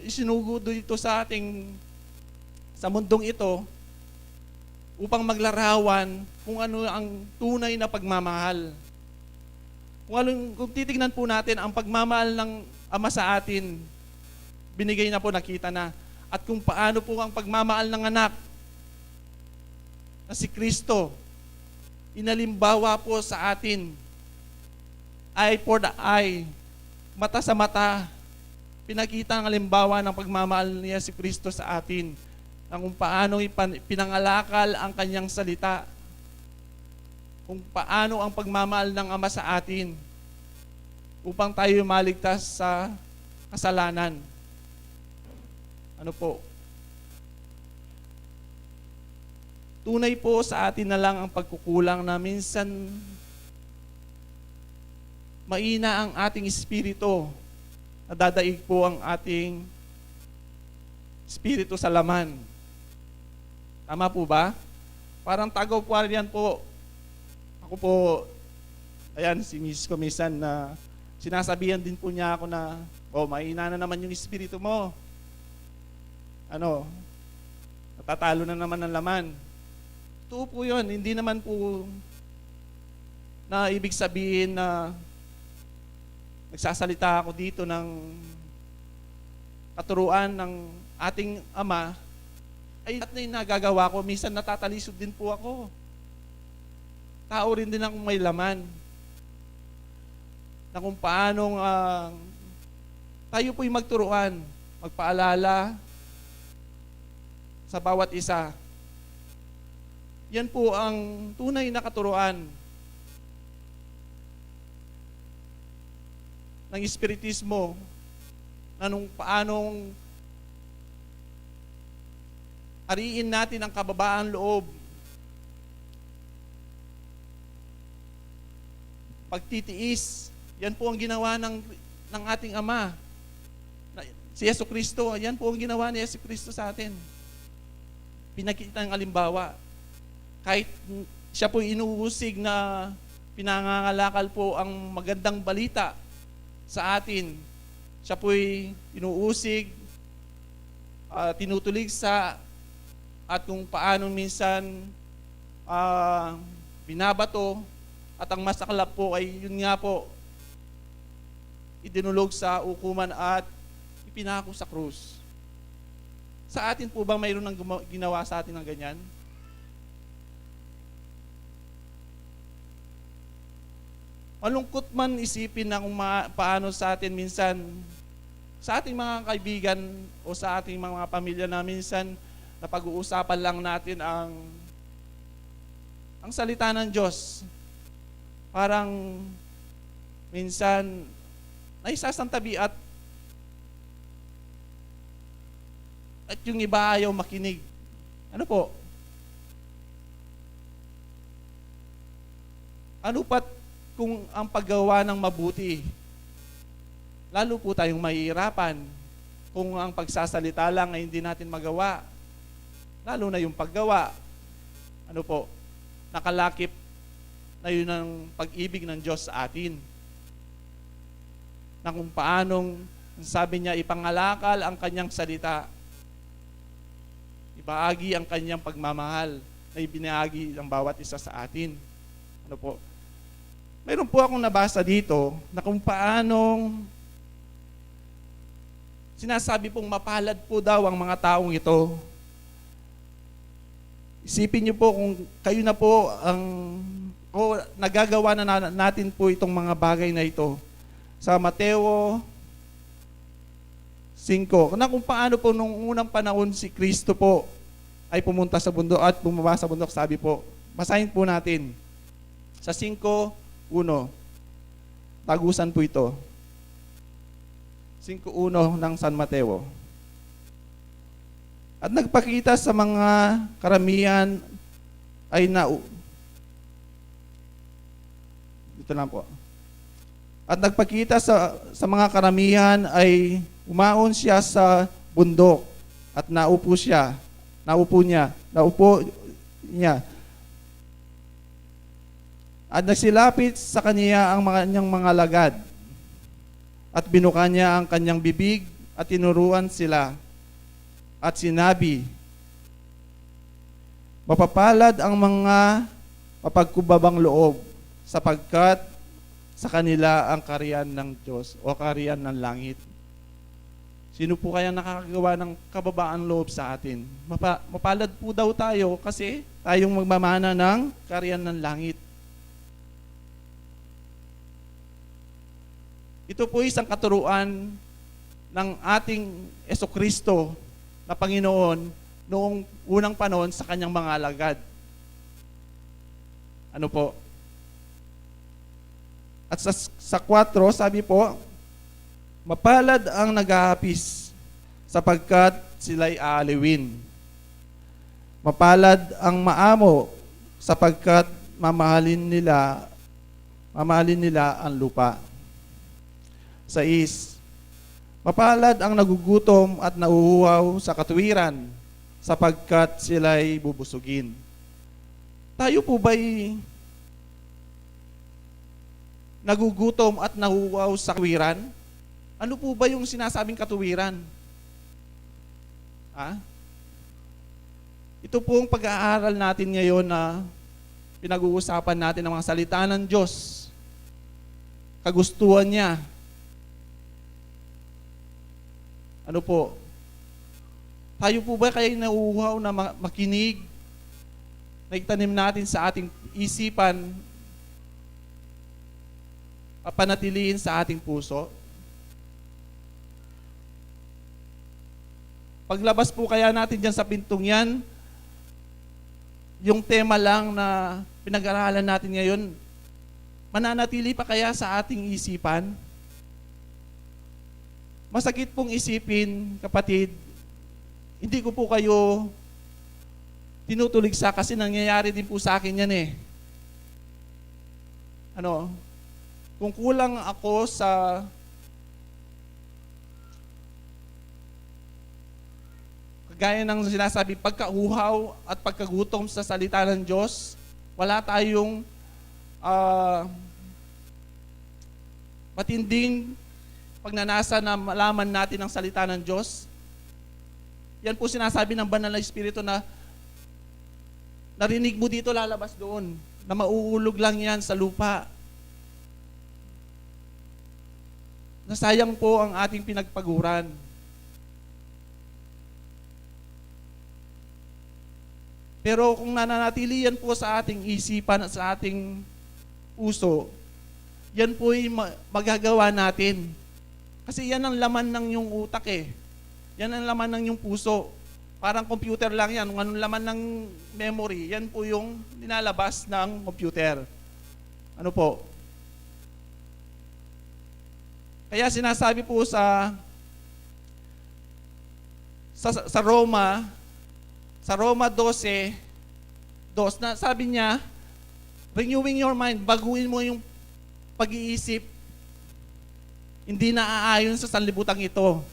isinugo dito sa mundong ito upang maglarawan kung ano ang tunay na pagmamahal. Kung titignan po natin ang pagmamahal ng Ama sa atin, binigay na po, nakita na. At kung paano po ang pagmamahal ng anak na si Kristo, inalimbawa po sa atin, eye for the eye, mata sa mata, pinakita ang halimbawa ng pagmamahal niya si Kristo sa atin, na kung paano pinangalakal ang kanyang salita, kung paano ang pagmamahal ng Ama sa atin upang tayo maligtas sa kasalanan. Ano po? Tunay po sa atin na lang ang pagkukulang na minsan maina ang ating espiritu. Nadadaig po ang ating espiritu sa laman. Tama po ba? Parang tagaw po yan po. Ako po, ayan, si Miss Komisan na sinasabihan din po niya ako na, mahina na naman yung espiritu mo. Natatalo na naman ng laman. Totoo po yun. Hindi naman po na ibig sabihin na nagsasalita ako dito ng katuruan ng ating Ama, ay lahat na yung nagagawa ko. Minsan natatalisod din po ako. Tao rin din akong may laman. Na kung paanong tayo po'y magturuan, magpaalala sa bawat isa. Yan po ang tunay na katuruan ng Espiritismo, na nung paanong ariin natin ang kababaang loob, pagtitiis. Yan po ang ginawa ng ating Ama. Si Yesu Kristo, yan po ang ginawa ni Yesu Kristo sa atin. Pinakita ng halimbawa. Kahit siya po inuusig na pinangangalakal po ang magandang balita sa atin, siya po'y inuusig, tinutuligsa, at kung paano minsan binabato, at ang masaklap po ay yun nga po, idinulog sa ukuman at ipinako sa krus. Sa atin po ba mayroon ng ginawa sa atin ng ganyan? Malungkot man isipin na kung paano sa atin minsan, sa ating mga kaibigan o sa ating mga pamilya na minsan, na pag-uusapan lang natin ang salita ng Diyos. Parang minsan naisasantabi at yung iba ayaw makinig. Ano po? Ano pat kung ang paggawa ng mabuti, lalo po tayong mahihirapan kung ang pagsasalita lang ay hindi natin magawa. Lalo na yung paggawa. Ano po? Nakalakip na yun ang pag-ibig ng Diyos sa atin. Na kung paanong, sabi niya, ipangalakal ang kanyang salita. Ibaagi ang kanyang pagmamahal na ibinahagi ng bawat isa sa atin. Ano po? Mayroon po akong nabasa dito na kung paanong sinasabi pong mapalad po daw ang mga taong ito. Isipin niyo po kung kayo na po nagagawa na natin po itong mga bagay na ito. Sa Mateo 5, na kung paano po nung unang panahon si Kristo po ay pumunta sa bundok at bumaba sa bundok, sabi po, basahin po natin. Sa 5:1, tagusan po ito. 5:1 ng San Mateo. At nagpakita sa mga karamihan ay dito lang po. At nagpakita sa mga karamihan ay umaon siya sa bundok at naupo niya. At nagsilapit sa kaniya ang kanyang mga lagad at binuka niya ang kanyang bibig at tinuruan sila at sinabi, mapapalad ang mga mapagkubabang loob sapagkat sa kanila ang kaharian ng Diyos o kaharian ng langit. Sino po kaya nakakagawa ng kababaan loob sa atin? Mapalad po daw tayo kasi tayong magmamana ng kaharian ng langit. Ito po isang katuruan ng ating Jesucristo na Panginoon noong unang panahon sa kanyang mga alagad. Ano po? At sa 4, sabi po, mapalad ang naghahapis sapagkat sila'y aaliwin. Mapalad ang maamo sapagkat mamahalin nila ang lupa. 6. Mapalad ang nagugutom at nauuhaw sa katuwiran sapagkat sila'y bubusugin. Tayo po ba'y nagugutom at nauuhaw sa katuwiran? Ano po ba yung sinasabing katuwiran? Ito pong pag-aaral natin ngayon na pinag-uusapan natin ang mga salita ng Diyos. Kagustuhan niya. Ano po? Tayo po ba kayo nauuhaw na makinig? Na itanim natin sa ating isipan, papanatilihin sa ating puso? Paglabas po kaya natin dyan sa pintong yan, yung tema lang na pinag-aralan natin ngayon, mananatili pa kaya sa ating isipan? Masakit pong isipin, kapatid, hindi ko po kayo tinutuligsa kasi nangyayari din po sa akin yan eh. Kung kulang ako sa kagaya ng sinasabi, pagkauhaw at pagkagutom sa salita ng Diyos, wala tayong matinding pagnanasa na malaman natin ang salita ng Diyos. Yan po sinasabi ng Banal na Espiritu na narinig mo dito, lalabas doon, na mauulog lang yan sa lupa. Nasayang po ang ating pinagpaguran. Pero kung nananatili yan po sa ating isipan at sa ating puso, yan po ay magagawa natin. Kasi yan ang laman ng iyong utak eh. Yan ang laman ng iyong puso. Parang computer lang yan. Kung anong laman ng memory, yan po yung nilalabas ng computer. Ano po? Kaya sinasabi po sa Roma 12:2 na sabi niya, renewing your mind, baguhin mo yung pag-iisip, hindi naaayon sa sanlibutan ito.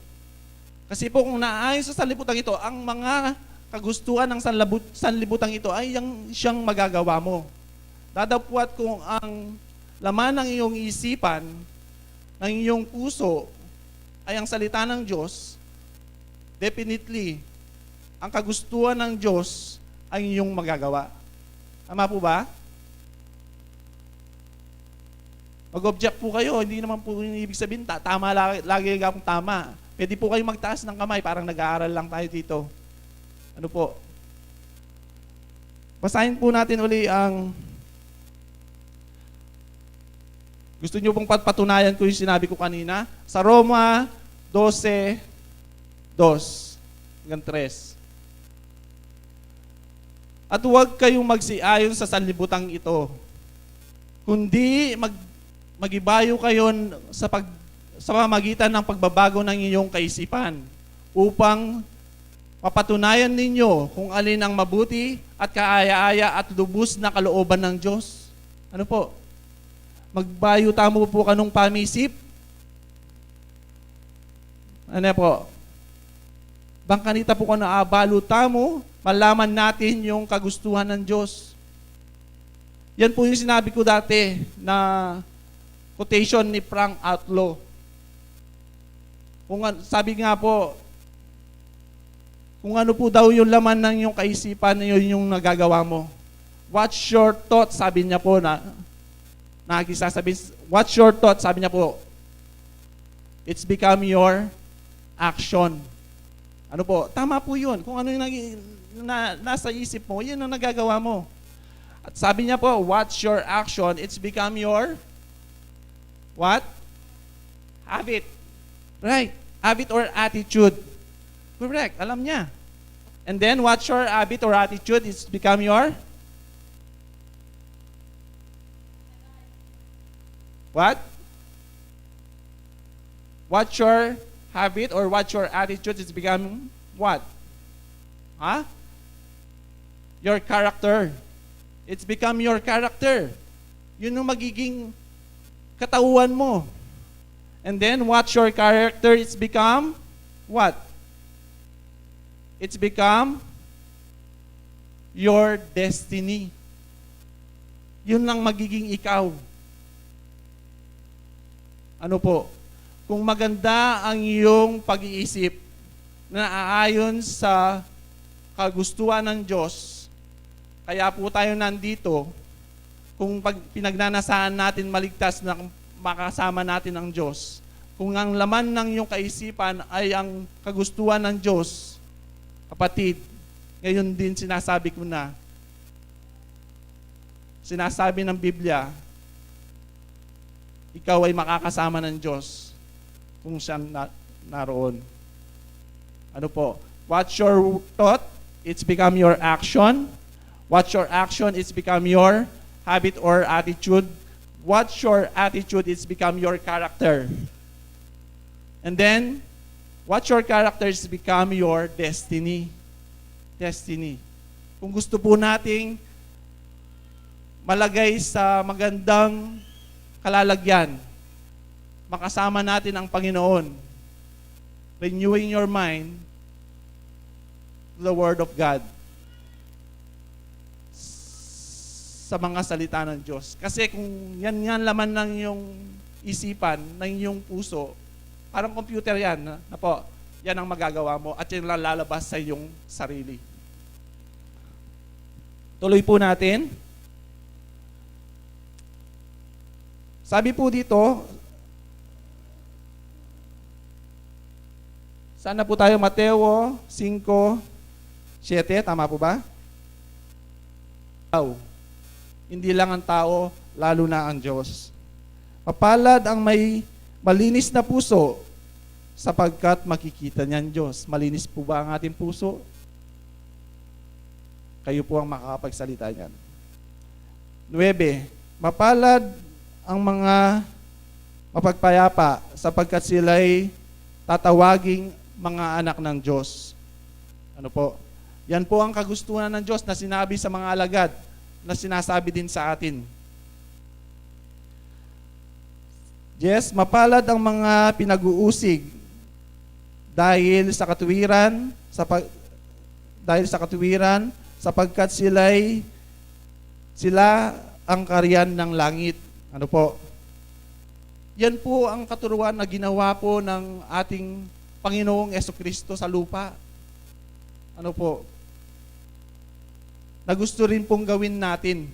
Kasi po kung naaayon sa sanlibutan ito, ang mga kagustuhan ng sanlibutan ito ay siyang magagawa mo. Dadapwat kung ang laman ng iyong isipan, ng iyong puso, ay ang salita ng Diyos, definitely, ang kagustuhan ng Diyos ay iyong magagawa. Tama po ba? Mag-object po kayo, hindi naman po yung ibig sabihin, tama lagi akong tama. Pwede po kayo magtaas ng kamay, parang nag-aaral lang tayo dito. Ano po? Basahin po natin uli ang gusto nyo pong patunayan ko yung sinabi ko kanina? Sa Roma 12:2-3. At huwag kayong magsiayon sa sanlibutan ito, kundi magibayo kayo sa pamamagitan ng pagbabago ng iyong kaisipan upang mapatunayan ninyo kung alin ang mabuti at kaaya-aya at lubos na kalooban ng Diyos. Ano po? Magbayo tamo po kanong pamisip? Ano po? Bangkanita po ka na abalo tamo, malaman natin yung kagustuhan ng Diyos. Yan po yung sinabi ko dati na quotation ni Frank Outlaw. Sabi nga po, kung ano po daw yung laman ng iyong kaisipan, yun yung nagagawa mo. What's your thought? Sabi niya po what's your thought? Sabi niya po, it's become your action. Ano po? Tama po yun. Kung ano yung nasa isip mo, yun ang nagagawa mo. At sabi niya po, what's your action? It's become your what? Habit. Right. Habit or attitude. Correct. Alam niya. And then, what's your habit or attitude? It's become your what? What's your habit or what's your attitude? It's become what? Huh? Your character. It's become your character. Yun ang magiging katauhan mo. And then, what's your character? It's become what? It's become your destiny. Yun lang magiging ikaw. Ano po? Kung maganda ang iyong pag-iisip na aayon sa kagustuhan ng Diyos, kaya po tayo nandito, kung pinagnanasaan natin maligtas na makasama natin ang Diyos, kung ang laman ng iyong kaisipan ay ang kagustuhan ng Diyos, kapatid, ngayon din sinasabi ko na, sinasabi ng Biblia, ikaw ay makakasama ng Diyos kung saan naroon. Ano po? What's your thought? It's become your action. What's your action? It's become your habit or attitude. What's your attitude? It's become your character. And then, what's your character? It's become your destiny. Destiny. Kung gusto po nating malagay sa magandang kalalagyan, makasama natin ang Panginoon, renewing your mind to the Word of God, sa mga salita ng Diyos. Kasi kung yan nga laman ng iyong isipan, ng iyong puso, parang computer yan, na po, yan ang magagawa mo at yan lang lalabas sa iyong sarili. Tuloy po natin. Sabi po dito, saan na po tayo? Mateo 5:7, tama po ba? Hindi lang ang tao, lalo na ang Diyos. Mapalad ang may malinis na puso sapagkat makikita niyan Diyos. Malinis po ba ang ating puso? Kayo po ang makakapagsalita niyan. 9. Mapalad ang mga mapagpayapa sapagkat sila'y tatawaging mga anak ng Diyos. Ano po? Yan po ang kagustuhan ng Diyos na sinabi sa mga alagad, na sinasabi din sa atin. Yes, mapalad ang mga pinag-uusig dahil sa katuwiran, sapagkat sila ang karyan ng langit. Ano po? Yan po ang katuruan na ginawa po ng ating Panginoong Jesucristo sa lupa. Ano po? Na gusto rin pong gawin natin.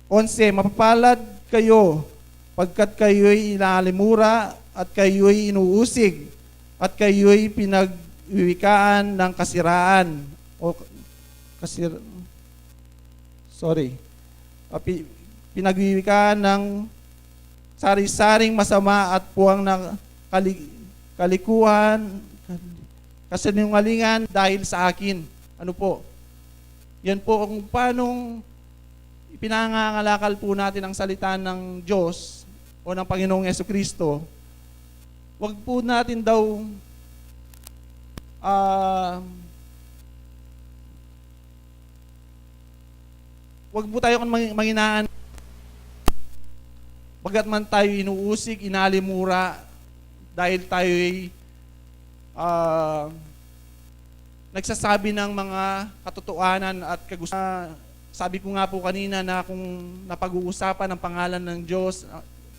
11, mapapalad kayo pagkat kayo'y inalimura at kayo'y inuusig at kayo'y pinagwiwikaan ng kasiraan o pinagwiwikaan ng sari-saring masama at puwang na kalikuhan, kasinungalingan dahil sa akin. Ano po? Yan po kung paanong ipinangangalakal po natin ang salita ng Diyos o ng Panginoong Jesucristo. Huwag po natin daw wag po tayo manginaan. Bagat man tayo inuusig, inalimura, dahil tayo ay nagsasabi ng mga katotohanan at kagustuhan. Sabi ko nga po kanina na kung napag-uusapan ang pangalan ng Diyos,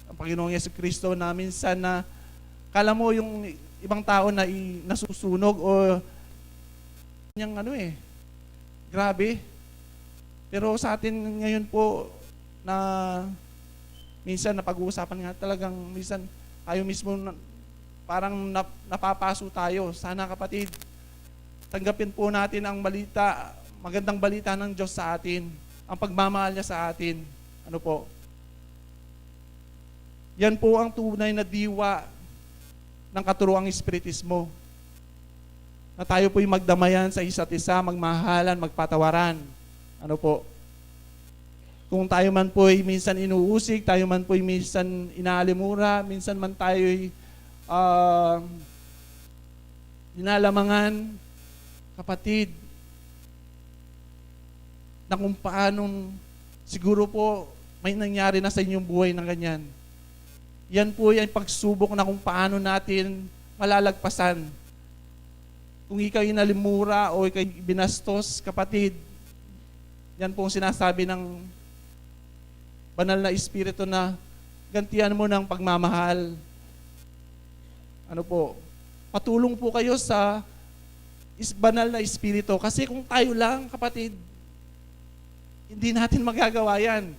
ang Panginoong Jesucristo, na minsan na kala mo yung ibang tao na nasusunog o yung grabe. Pero sa atin ngayon po na minsan napag-uusapan nga talagang minsan tayo mismo parang napapaso tayo. Sana kapatid, tanggapin po natin ang balita, magandang balita ng Diyos sa atin, ang pagmamahal niya sa atin. Ano po? Yan po ang tunay na diwa ng katuruang espiritismo. Na tayo po'y magdamayan sa isa't isa, magmahalan, magpatawaran. Ano po? Kung tayo man po'y minsan inuusig, tayo man po'y minsan inaalimura, minsan man tayo'y ninalamangan, kapatid, na kung paanong siguro po may nangyari na sa inyong buhay ng ganyan. Yan po yung pagsubok na kung paano natin malalagpasan. Kung ikaw inalimura o ikaw binastos, kapatid, yan po ang sinasabi ng banal na espiritu na gantihan mo ng pagmamahal. Ano po? Patulong po kayo sa banal na espiritu. Kasi kung tayo lang, kapatid, hindi natin magagawa yan.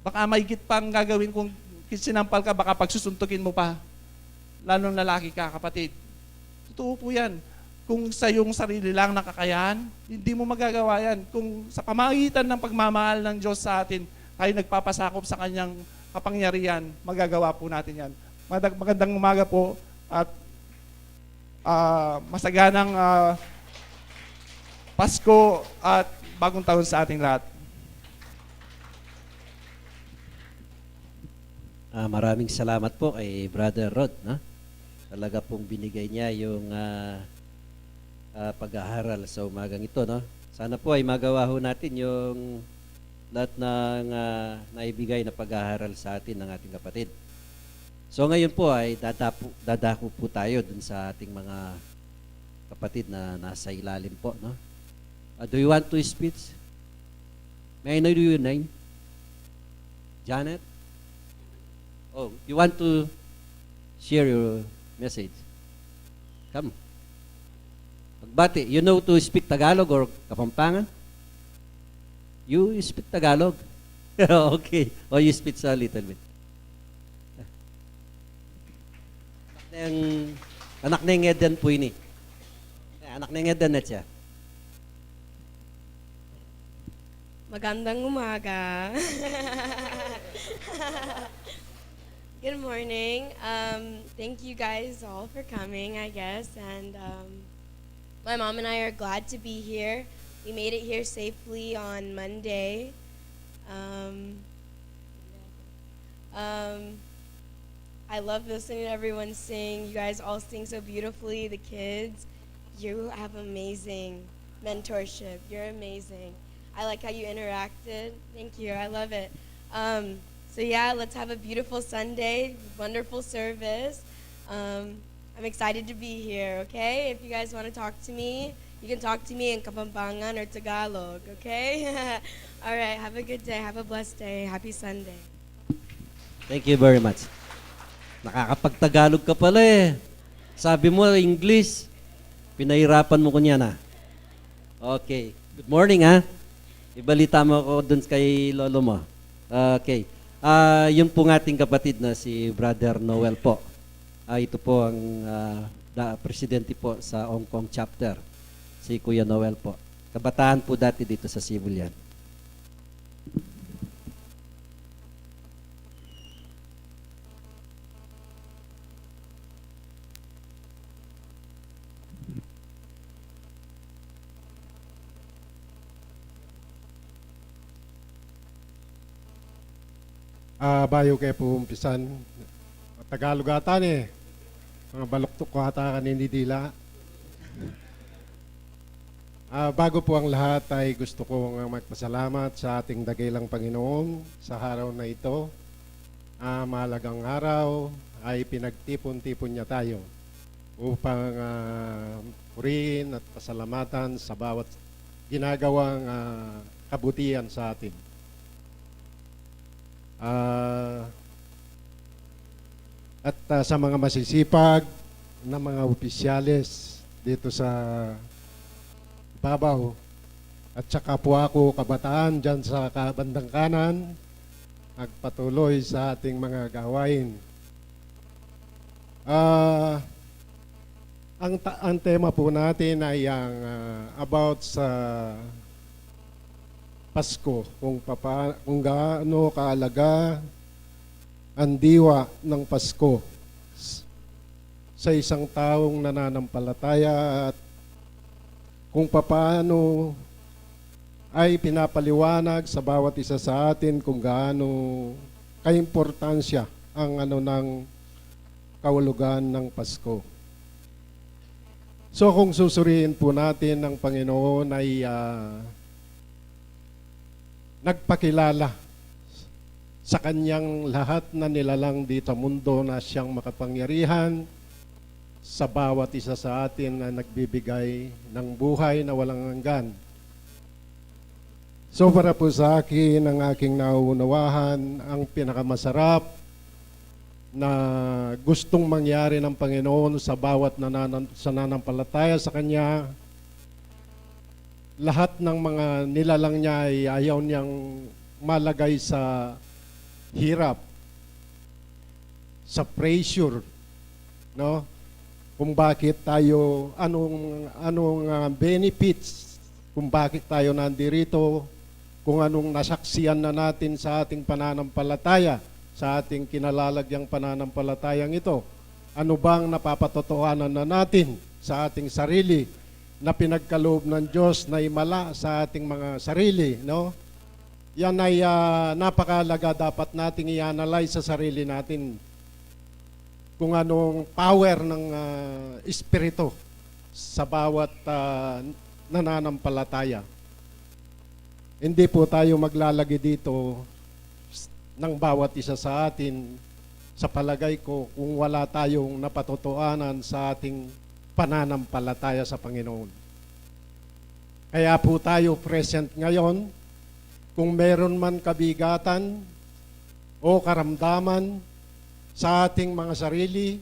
Baka mahigit pang gagawin kung sinampal ka, baka pagsusuntukin mo pa. Lalong lalaki ka, kapatid. Totoo po yan. Kung sa iyong sarili lang nakakayahan, hindi mo magagawa yan. Kung sa pamagitan ng pagmamahal ng Diyos sa atin, tayo nagpapasakop sa kanyang kapangyarihan, magagawa po natin yan. Magandang umaga po at masaganang Pasko at bagong taon sa ating lahat. Maraming salamat po kay Brother Rod. No? Talaga pong binigay niya yung pag-aaral sa umagang ito. No? Sana po ay magawa ho natin yung lahat ng naibigay na pag-aaral sa atin ng ating kapatid. So ngayon po ay dadako po tayo dun sa ating mga kapatid na nasa ilalim po. No? Do you want to speak? May I know your name? Janet? Oh, you want to share your message? Come. Pagbati, you know to speak Tagalog or Kapampangan? You speak Tagalog? Okay. Or you speak a little bit? Anak na yung Eden po ini. Anak na yung Eden na siya. Magandang umaga. Good morning. Thank you guys all for coming, I guess. And my mom and I are glad to be here. We made it here safely on Monday. I love listening to everyone sing. You guys all sing so beautifully. The kids, you have amazing mentorship. You're amazing. I like how you interacted. Thank you. I love it. So yeah, let's have a beautiful Sunday, wonderful service. I'm excited to be here, okay? If you guys want to talk to me, you can talk to me in Kapampangan or Tagalog, okay? All right, have a good day, have a blessed day, happy Sunday. Thank you very much. Nakakapag-Tagalog ka pala eh. Sabi mo English, pinahirapan mo ko niya na. Okay. Good morning ha. Ibalita mo ako dun kay lolo mo. Okay. Yung po ating kapatid na si Brother Noel po. Ito po ang presidente po sa Hong Kong chapter. Si Kuya Noel po. Kabataan po dati dito sa Cebu yan. Bayo kayo po umpisan. Tagalog ata ni. Mga baluktok ko ata kanini dila. Bago po ang lahat ay gusto kong magpasalamat sa ating dakilang Panginoon sa araw na ito. Mahalagang araw ay pinagtipon-tipon niya tayo upang purihin at pasalamatan sa bawat ginagawang kabutihan sa atin. Sa mga masisipag na mga opisyales dito sa Babaw at saka po ako kabataan dyan sa bandang kanan magpatuloy sa ating mga gawain. Ang tema po natin ay ang about sa Pasko, kung gaano kaalaga ang diwa ng Pasko sa isang taong nananampalataya at kung paano ay pinapaliwanag sa bawat isa sa atin kung gaano kaimportansya ang ng kahulugan ng Pasko. So kung susuriin po natin ang Panginoon ay nagpakilala sa kanyang lahat na nilalang dito sa mundo na siyang makapangyarihan sa bawat isa sa atin na nagbibigay ng buhay na walang hanggan. So para po sa akin, ang aking nauunawahan, ang pinakamasarap na gustong mangyari ng Panginoon sa bawat nananampalataya sa Kanya, lahat ng mga nilalang niya ay ayaw niyang malagay sa hirap, sa pressure, no? Kung bakit tayo, anong benefits, kung bakit tayo nandirito, kung anong nasaksiyan na natin sa ating pananampalataya, sa ating kinalalagyang pananampalatayang ito. Ano bang napapatotohanan na natin sa ating sarili na pinagkaloob ng Diyos na imala sa ating mga sarili, no? Yan ay napakalaga, dapat nating i-analyze sa sarili natin kung anong power ng Espiritu sa bawat nananampalataya. Hindi po tayo maglalagay dito ng bawat isa sa atin sa palagay ko kung wala tayong napatotohanan sa ating pananampalataya sa Panginoon. Kaya po tayo present ngayon, kung meron man kabigatan o karamdaman sa ating mga sarili,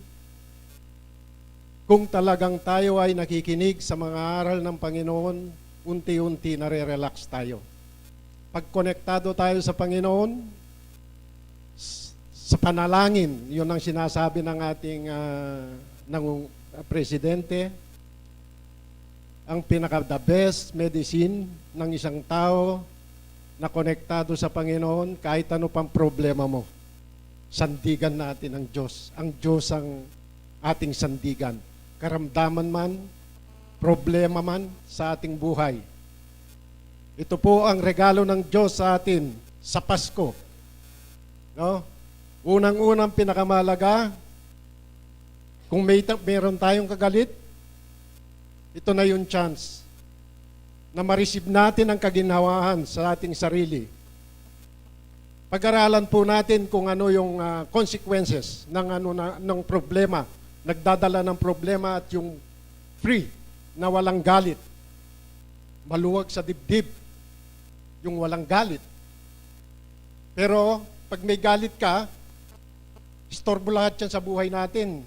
kung talagang tayo ay nakikinig sa mga aral ng Panginoon, unti-unti nare-relax tayo. Pag konektado tayo sa Panginoon, sa panalangin, yun ang sinasabi ng ating presidente, ang pinaka-the best medicine ng isang tao na konektado sa Panginoon, kahit ano pang problema mo, sandigan natin ang Diyos. Ang Diyos ang ating sandigan. Karamdaman man, problema man sa ating buhay. Ito po ang regalo ng Diyos sa atin sa Pasko. No? Unang-unang pinakamalaga, kung meron tayong kagalit, ito na yung chance na ma-receive natin ang kaginhawaan sa ating sarili. Pag-aralan po natin kung ano yung consequences ng problema, nagdadala ng problema at yung free na walang galit. Maluwag sa dibdib yung walang galit. Pero pag may galit ka, istorbo lahat yan sa buhay natin.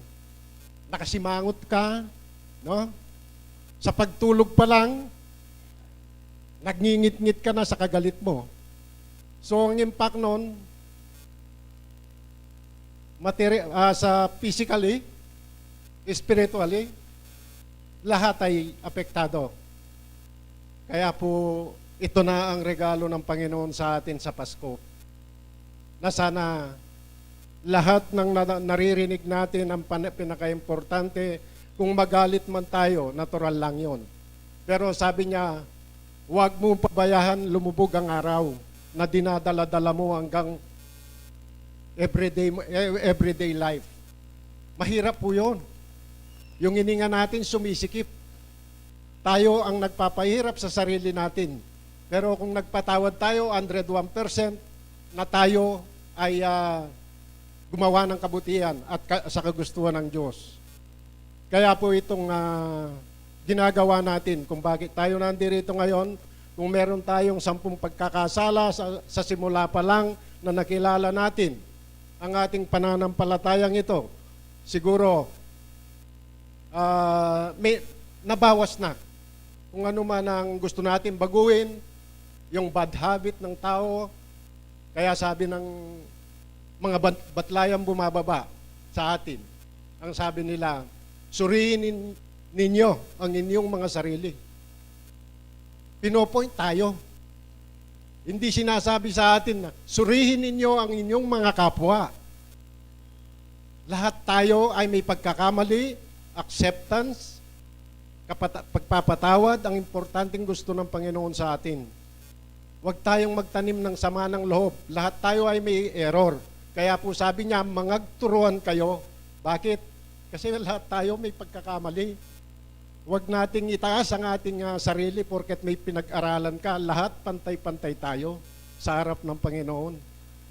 Nakasimangot ka, no? Sa pagtulog pa lang, nagngingit-ngit ka na sa kagalit mo. So, ang impact nun, sa physically, spiritually, lahat ay apektado. Kaya po, ito na ang regalo ng Panginoon sa atin sa Pasko. Na sana lahat ng naririnig natin ang pinaka-importante, kung magalit man tayo, natural lang yon. Pero sabi niya, huwag mong pabayahan lumubog ang araw na dinadala-dala mo hanggang everyday life. Mahirap po yun. Yung hininga natin sumisikip. tayo ang nagpapahirap sa sarili natin. Pero kung nagpatawad tayo, 101% na tayo ay gumawa ng kabutihan at sa kagustuhan ng Diyos. Kaya po itong ginagawa natin kung bakit tayo nandito ngayon, kung meron tayong 10 pagkakasala sa simula pa lang na nakilala natin ang ating pananampalatayang ito, siguro may nabawas na. Kung ano man ang gusto natin baguhin, yung bad habit ng tao, kaya sabi ng mga batlayang bumababa sa atin, ang sabi nila, suriin ninyo ang inyong mga sarili. Pinopoint tayo. Hindi sinasabi sa atin na surihin ninyo ang inyong mga kapwa. Lahat tayo ay may pagkakamali, acceptance, pagpapatawad, ang importanteng gusto ng Panginoon sa atin. Huwag tayong magtanim ng sama ng loob. Lahat tayo ay may error. Kaya po sabi niya, mangagturuan kayo. Bakit? Kasi lahat tayo may pagkakamali. Huwag nating itaas ang ating sarili porket may pinag-aralan ka. Lahat pantay-pantay tayo sa harap ng Panginoon.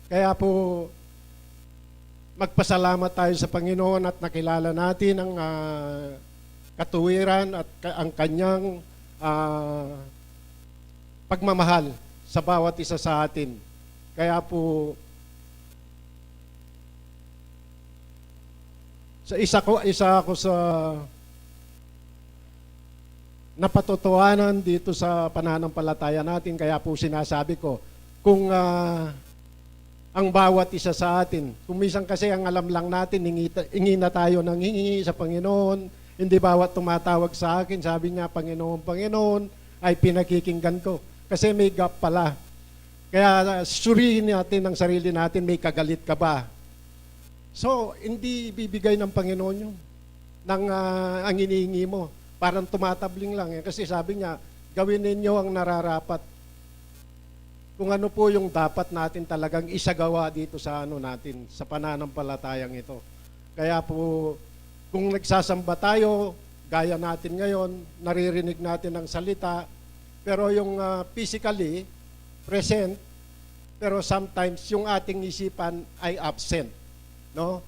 Kaya po, magpasalamat tayo sa Panginoon at nakilala natin ang katuwiran at ang kanyang pagmamahal sa bawat isa sa atin. Kaya po, isa ako sa napatotohanan dito sa pananampalataya natin. Kaya po sinasabi ko, kung ang bawat isa sa atin, kung minsan kasi ang alam lang natin, hingi na tayo ng hingi sa Panginoon, hindi bawat tumatawag sa akin, sabi niya, Panginoon, Panginoon, ay pinakikinggan ko. Kasi may gap pala. Kaya surihin natin ang sarili natin, may kagalit ka ba? So, hindi bibigay ng Panginoon yun, ang hinihingi mo. Parang tumatabling lang. Kasi sabi niya, gawin ninyo ang nararapat. Kung ano po yung dapat natin talagang isagawa dito sa natin, sa pananampalatayang ito. Kaya po, kung nagsasamba tayo, gaya natin ngayon, naririnig natin ang salita, pero yung physically present, pero sometimes yung ating isipan ay absent. No?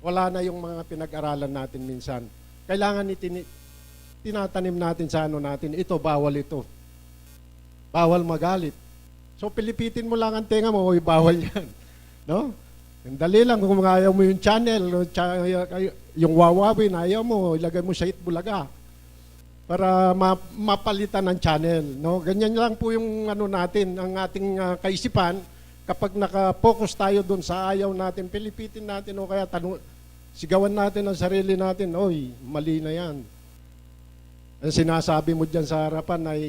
Wala na yung mga pinag-aralan natin minsan. Kailangan tinatanim natin sa natin, ito, bawal ito. Bawal magalit. So, pilipitin mo lang ang tenga mo, bawal yan. No? Ang dali lang, kung ayaw mo yung channel, yung wawawin, ayaw mo, ilagay mo sa Itbulaga para mapalitan ng channel. No? Ganyan lang po yung natin, ang ating kaisipan, kapag nakapokus tayo doon sa ayaw natin, pilipitin natin o kaya sigawan natin ang sarili natin, oy, mali na yan. Ang sinasabi mo dyan sa harapan ay,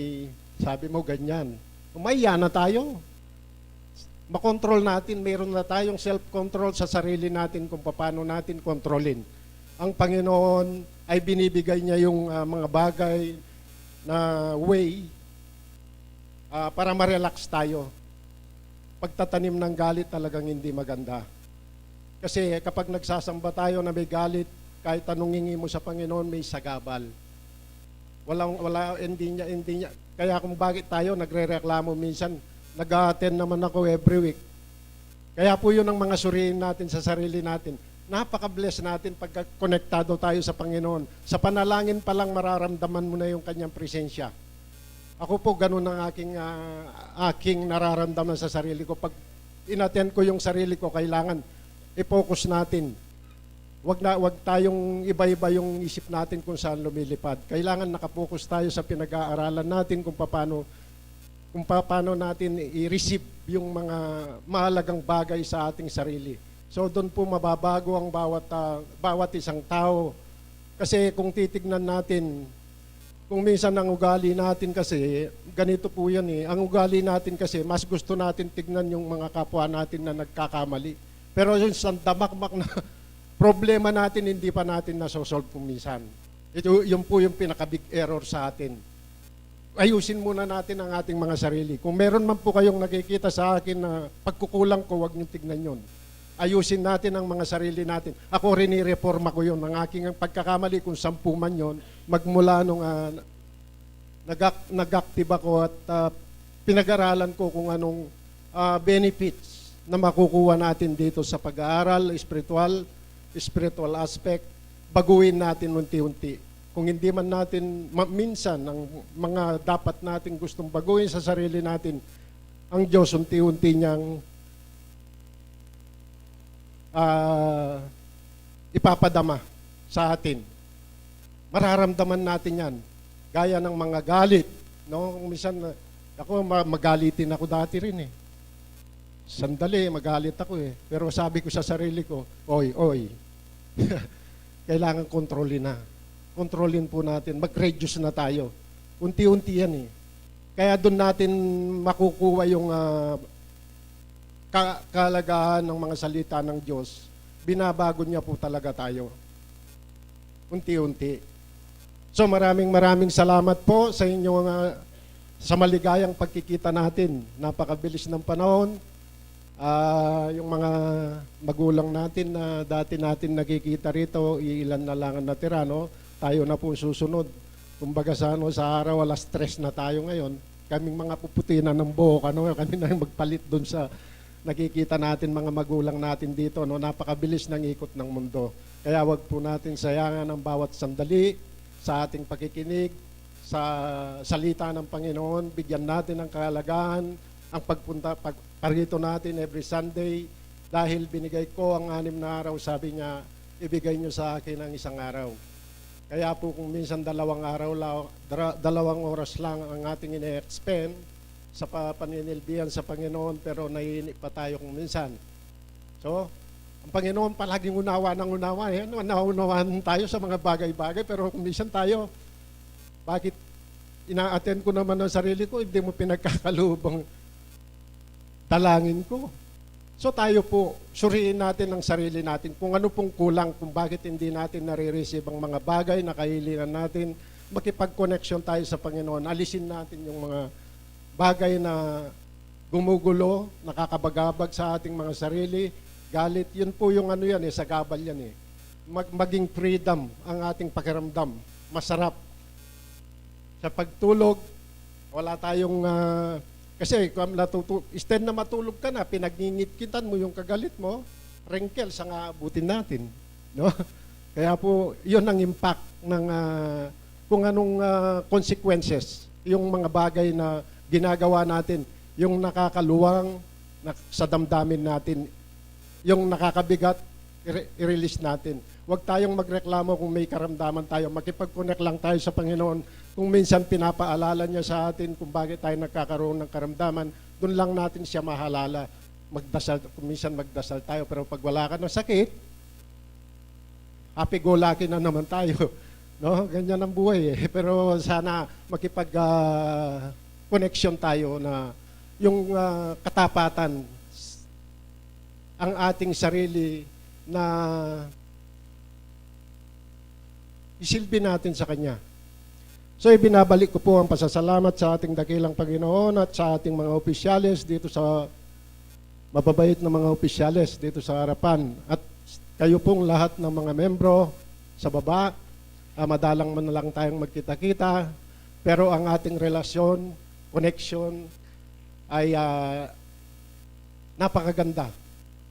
sabi mo ganyan. Umaya na tayo. Makontrol natin, mayroon na tayong self-control sa sarili natin kung paano natin kontrolin. Ang Panginoon ay binibigay niya yung mga bagay na way para ma-relax tayo. Pagtatanim ng galit talagang hindi maganda. Kasi kapag nagsasamba tayo na may galit, kahit anong hingi mo sa Panginoon, may sagabal. Hindi niya. Kaya kung bakit tayo nagre-reklamo minsan, nag-attend naman ako every week. Kaya po yun ang mga suriin natin sa sarili natin. Napaka-bless natin pagka konektado tayo sa Panginoon. Sa panalangin pa lang mararamdaman mo na yung kanyang presensya. Ako po ganun ang aking nararamdaman sa sarili ko. Pag inattend ko yung sarili ko, kailangan i-focus natin. Wag tayong iba-iba yung isip natin kung saan lumilipad. Kailangan nakapokus tayo sa pinag-aaralan natin kung paano natin i-receive yung mga mahalagang bagay sa ating sarili. So doon po mababago ang bawat isang tao. Kasi kung titignan natin, kung minsan ang ugali natin kasi, ganito po yan eh. Ang ugali natin kasi, mas gusto natin tignan yung mga kapwa natin na nagkakamali. Pero yung sandamakmak na problema natin, hindi pa natin nasosolve kung minsan. Yun po yung pinaka-big error sa atin. Ayusin muna natin ang ating mga sarili. Kung meron man po kayong nakikita sa akin na pagkukulang ko, huwag niyong tignan yun. Ayusin natin ang mga sarili natin. Ako rin i-reforma ko yun. Ang aking pagkakamali, kung 10 man yun, magmula nung nag-active ako at pinag-aralan ko kung anong benefits na makukuha natin dito sa pag-aaral, spiritual aspect, baguhin natin unti-unti. Kung hindi man natin, minsan, ang mga dapat natin gustong baguhin sa sarili natin, ang Diyos unti-unti niyang ipapadama sa atin. Mararamdaman natin yan. Gaya ng mga galit. No? Minsan, ako magalitin ako dati rin eh. Sandali, magalit ako eh. Pero sabi ko sa sarili ko, oy. Kailangan kontrolin na. Kontrolin po natin. Mag-reduce na tayo. Unti-unti yan eh. Kaya doon natin makukuha yung kalagahan ng mga salita ng Diyos. Binabago niya po talaga tayo. Unti-unti. So maraming salamat po sa inyong sa maligayang pagkikita natin. Napakabilis ng panahon. Yung mga magulang natin na dati natin nakikita rito, ilan na lang ang natira, no? Tayo na po susunod. Kumbaga sa araw, alas 3 na tayo ngayon. Kaming mga puputi na ng buhok, kami na magpalit doon sa nakikita natin mga magulang natin dito, no? Napakabilis ng ikot ng mundo. Kaya wag po natin sayangan ang bawat sandali sa ating pakikinig sa salita ng Panginoon. Bigyan natin ng kahalagahan ang parito natin every Sunday dahil binigay ko ang 6 na araw, sabi niya, ibigay niyo sa akin ang 1 araw. Kaya po kung minsan 2 oras lang ang ating ine-expend sa paninilbihan sa Panginoon, pero naiinip pa tayo kung minsan. So, ang Panginoon palaging unawa ng unawa. Naunawaan tayo sa mga bagay-bagay, pero kung minsan tayo, bakit ina-attend ko naman ang sarili ko, hindi mo pinagkakalubang dalangin ko. So tayo po, suriin natin ang sarili natin kung ano pong kulang, kung bakit hindi natin nare-receive ang mga bagay na kahilingan natin, makipag-connection tayo sa Panginoon, alisin natin yung mga bagay na gumugulo, nakakabagabag sa ating mga sarili, galit, yun po yung ano yan, sagabal yan eh. Maging freedom ang ating pakiramdam, masarap. Sa pagtulog, wala tayong, kasi kung instead na matulog ka na, pinagngingit-kitan mo yung kagalit mo, wrinkles ang aabutin natin. No? Kaya po, yun ang impact ng kung anong consequences, yung mga bagay na ginagawa natin, yung nakakaluwang sa damdamin natin, yung nakakabigat, i-release natin. Huwag tayong magreklamo kung may karamdaman tayo. Makipag-connect lang tayo sa Panginoon. Kung minsan pinapaalala niya sa atin kung bakit tayo nagkakaroon ng karamdaman, doon lang natin siya mahalala. Magdasal, kung minsan magdasal tayo, pero pag wala ka ng sakit, happy-go-lucky na naman tayo. No? Ganyan ang buhay eh. Pero sana makipag-connection tayo na yung katapatan, ang ating sarili na isilbi natin sa Kanya. So ibinabalik ko po ang pasasalamat sa ating dakilang Panginoon at sa ating mga opisyales dito sa mababait na mga opisyales dito sa harapan. At kayo pong lahat ng mga membro sa baba, madalang man lang tayong magkita-kita, pero ang ating relasyon, connection ay napakaganda.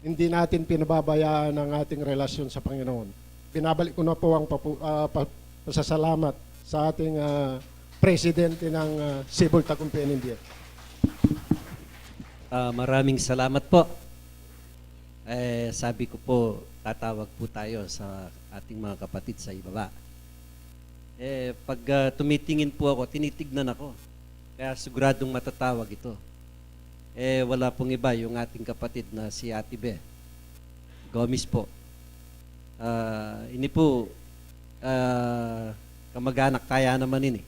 Hindi natin pinababayaan ang ating relasyon sa Panginoon. Binabalik ko na po ang pasasalamat sa ating presidente ng Cebu Tagumpay India. Maraming salamat po. Sabi ko po, tatawag po tayo sa ating mga kapatid sa ibaba. Pag tumitingin po ako, tinitignan ako. Kaya siguradong matatawag ito. Wala pong iba, yung ating kapatid na si Ate Be Gomez po. Ini po, kamag-anak kaya naman ini.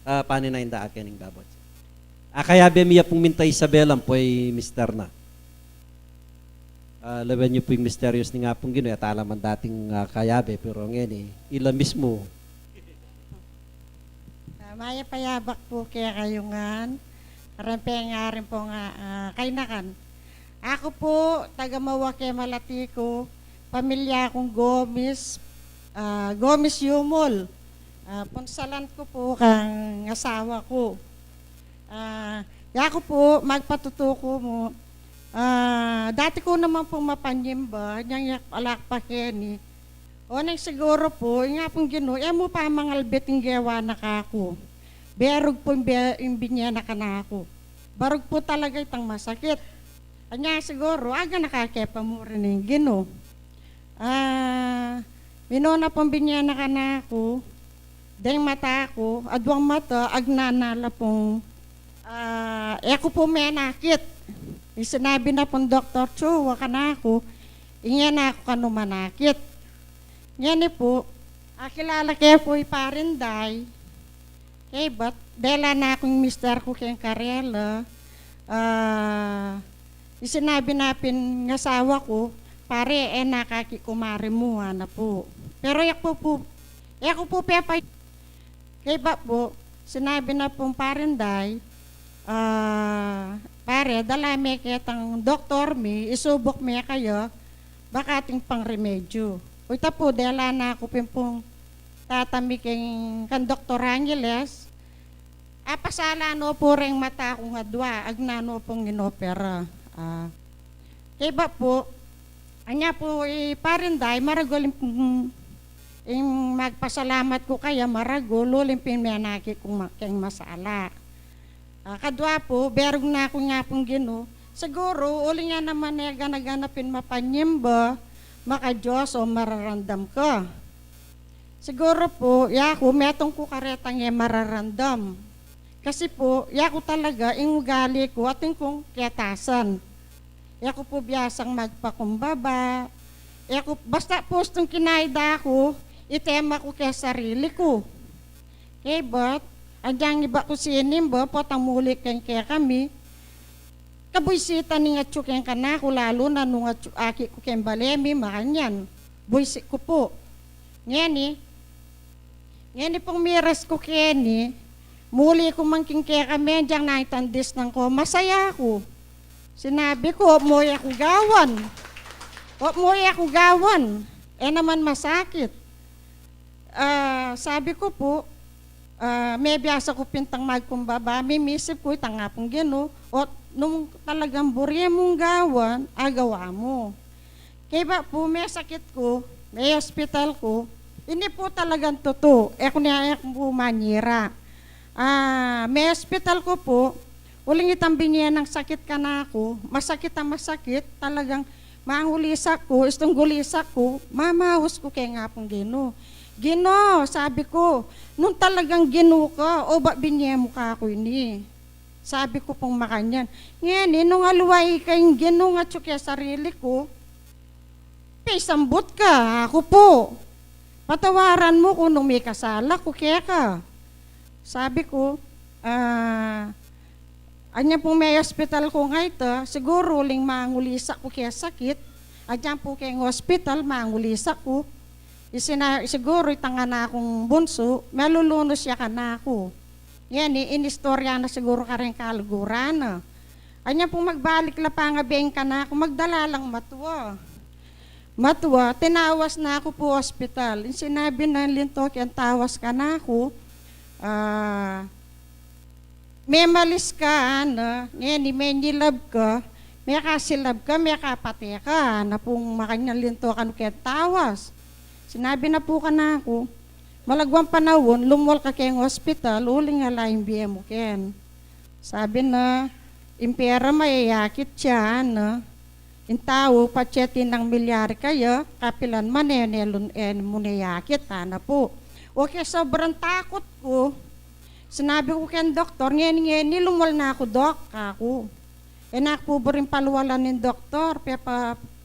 Paano na inda akin ng babot. Kaya bemiya pong minta Isabelan po ay mister na. Laban niyo po yung mysterious ni nga pong gino, at alam ang dating kayabe, pero ngayon ila mismo. Maya payabak po kaya kayungan. Rampeng nga rin po nga kainakan. Ako po, taga Mawake Malatiko, pamilya akong Gomez, Gomez Yumol. punsalan ko po kang asawa ko. Yako po, magpatutuko mo. Dati ko naman po mapanyimba, niyang alakpakin ni. O nang siguro po, nga pong Ginoo, mo pa mangalbit ng gawa na kako. Berog po yung binya na kanako. Barog po talaga itang masakit. Anya siguro, aga nakakepa mo rin yung Ginoo. Minona pong binya na kanako, dahil mata ko, adwang mata, agnanala pong, eko po may nakit. Sinabi na pong Dr. Chua ka na ako, ingyan na ako kanu manakit. Yan po, kilala kayo po iparinday, but dahil na akong mister ko kayong Karela, sinabi napin ng asawa ko, pare, nakakikumari mo, na po. Pero ako po pepa, kaya ba po, sinabi na pong parinday, pare, dala may kitang doktor mi, isubok mi kayo, baka ating pang remedyo. Uita po, dala na ako pong tatami kan Dr. Angeles, pasala no po rin mata akong adwa, agnano pong inopera. Kaya ba po, anya po, parinday, maragol yung magpasalamat ko kaya maragol, uling pinanaki kong masala. Kadwa po, berog na ako nga pong Ginoo. Siguro, uli nga naman ganaganapin mapanyimba, maka-Diyos o mararandam ko. Siguro po, yako, metong ko karetang mararandam. Kasi po, yako talaga, yung ugali ko, ating kong kiatasan. Yako po biyasang magpakumbaba. Yako, basta po itong kinaida ko, itema ko kaya sarili ko. Okay, but, adyang iba ko sinim ba, potang muli kaya kami, kabuisita ni nga tsuken ka na ako, lalo na nung aki ko kaya balemi, makanyan. Buisik ko po. Ngani pong miras ko kaya ni, muli ko mangking kaya kami, adyang naitandis ng ko, masaya ako. Sinabi ko, moy ako gawan. Naman masakit. Sabi ko po, may biyasa ko pintang magkumbaba, may misip ko, itang nga pong Ginoo, o nung talagang burya mong gawan, agawa mo. Kaya ba po, may sakit ko, may hospital ko, hindi po talagang totoo. Kung niya po manira. May hospital ko po, uling itambing niya ng sakit ka na ako, masakit, talagang mangulisak ko, istong gulisak ko, mamahos ko kaya nga pong Ginoo. Ginoo, sabi ko, nung talagang Ginoo ka, o ba binye mo ka ako ini? Sabi ko pong makanyan. Ngayon, nung aluway kayong Ginoo nga tsukya sarili ko, sambot ka, ako po. Patawaran mo kung nung may kasala ko, kaya ka. Sabi ko, anya pong may hospital ko nga ito, siguro uling mangulisak ko kaya sakit, adyan po kayong hospital, mangulisak ko, siguro itanga na akong bunso, malulunos siya ka na ako. Yan, inistorya na siguro ka rin kaluguran. Anya pong magbalik la pa nga beng ka na ako, magdala lang Matwa, tinawas na ako po hospital. Sinabi na lintok, yan tawas ka na ako. May malis ka, ngayon, may nilab ka, may kasilab ka, may kapate ka, na pong makanyang lintok, ano kaya tawas. Sinabi na po ka na ako, malagwang panahon, lumwal ka kayong hospital, uling nga laing BM mo ken. Sabi na, impera mayayakit siya, yung tao, patsetin ng milyar kayo, kapilan man munayakit, na po. Okay, sobrang takot ko. Sinabi ko kay doktor, ngayon, lumwal na ako, dok, ako. Nakpo rin palwalan ng doktor,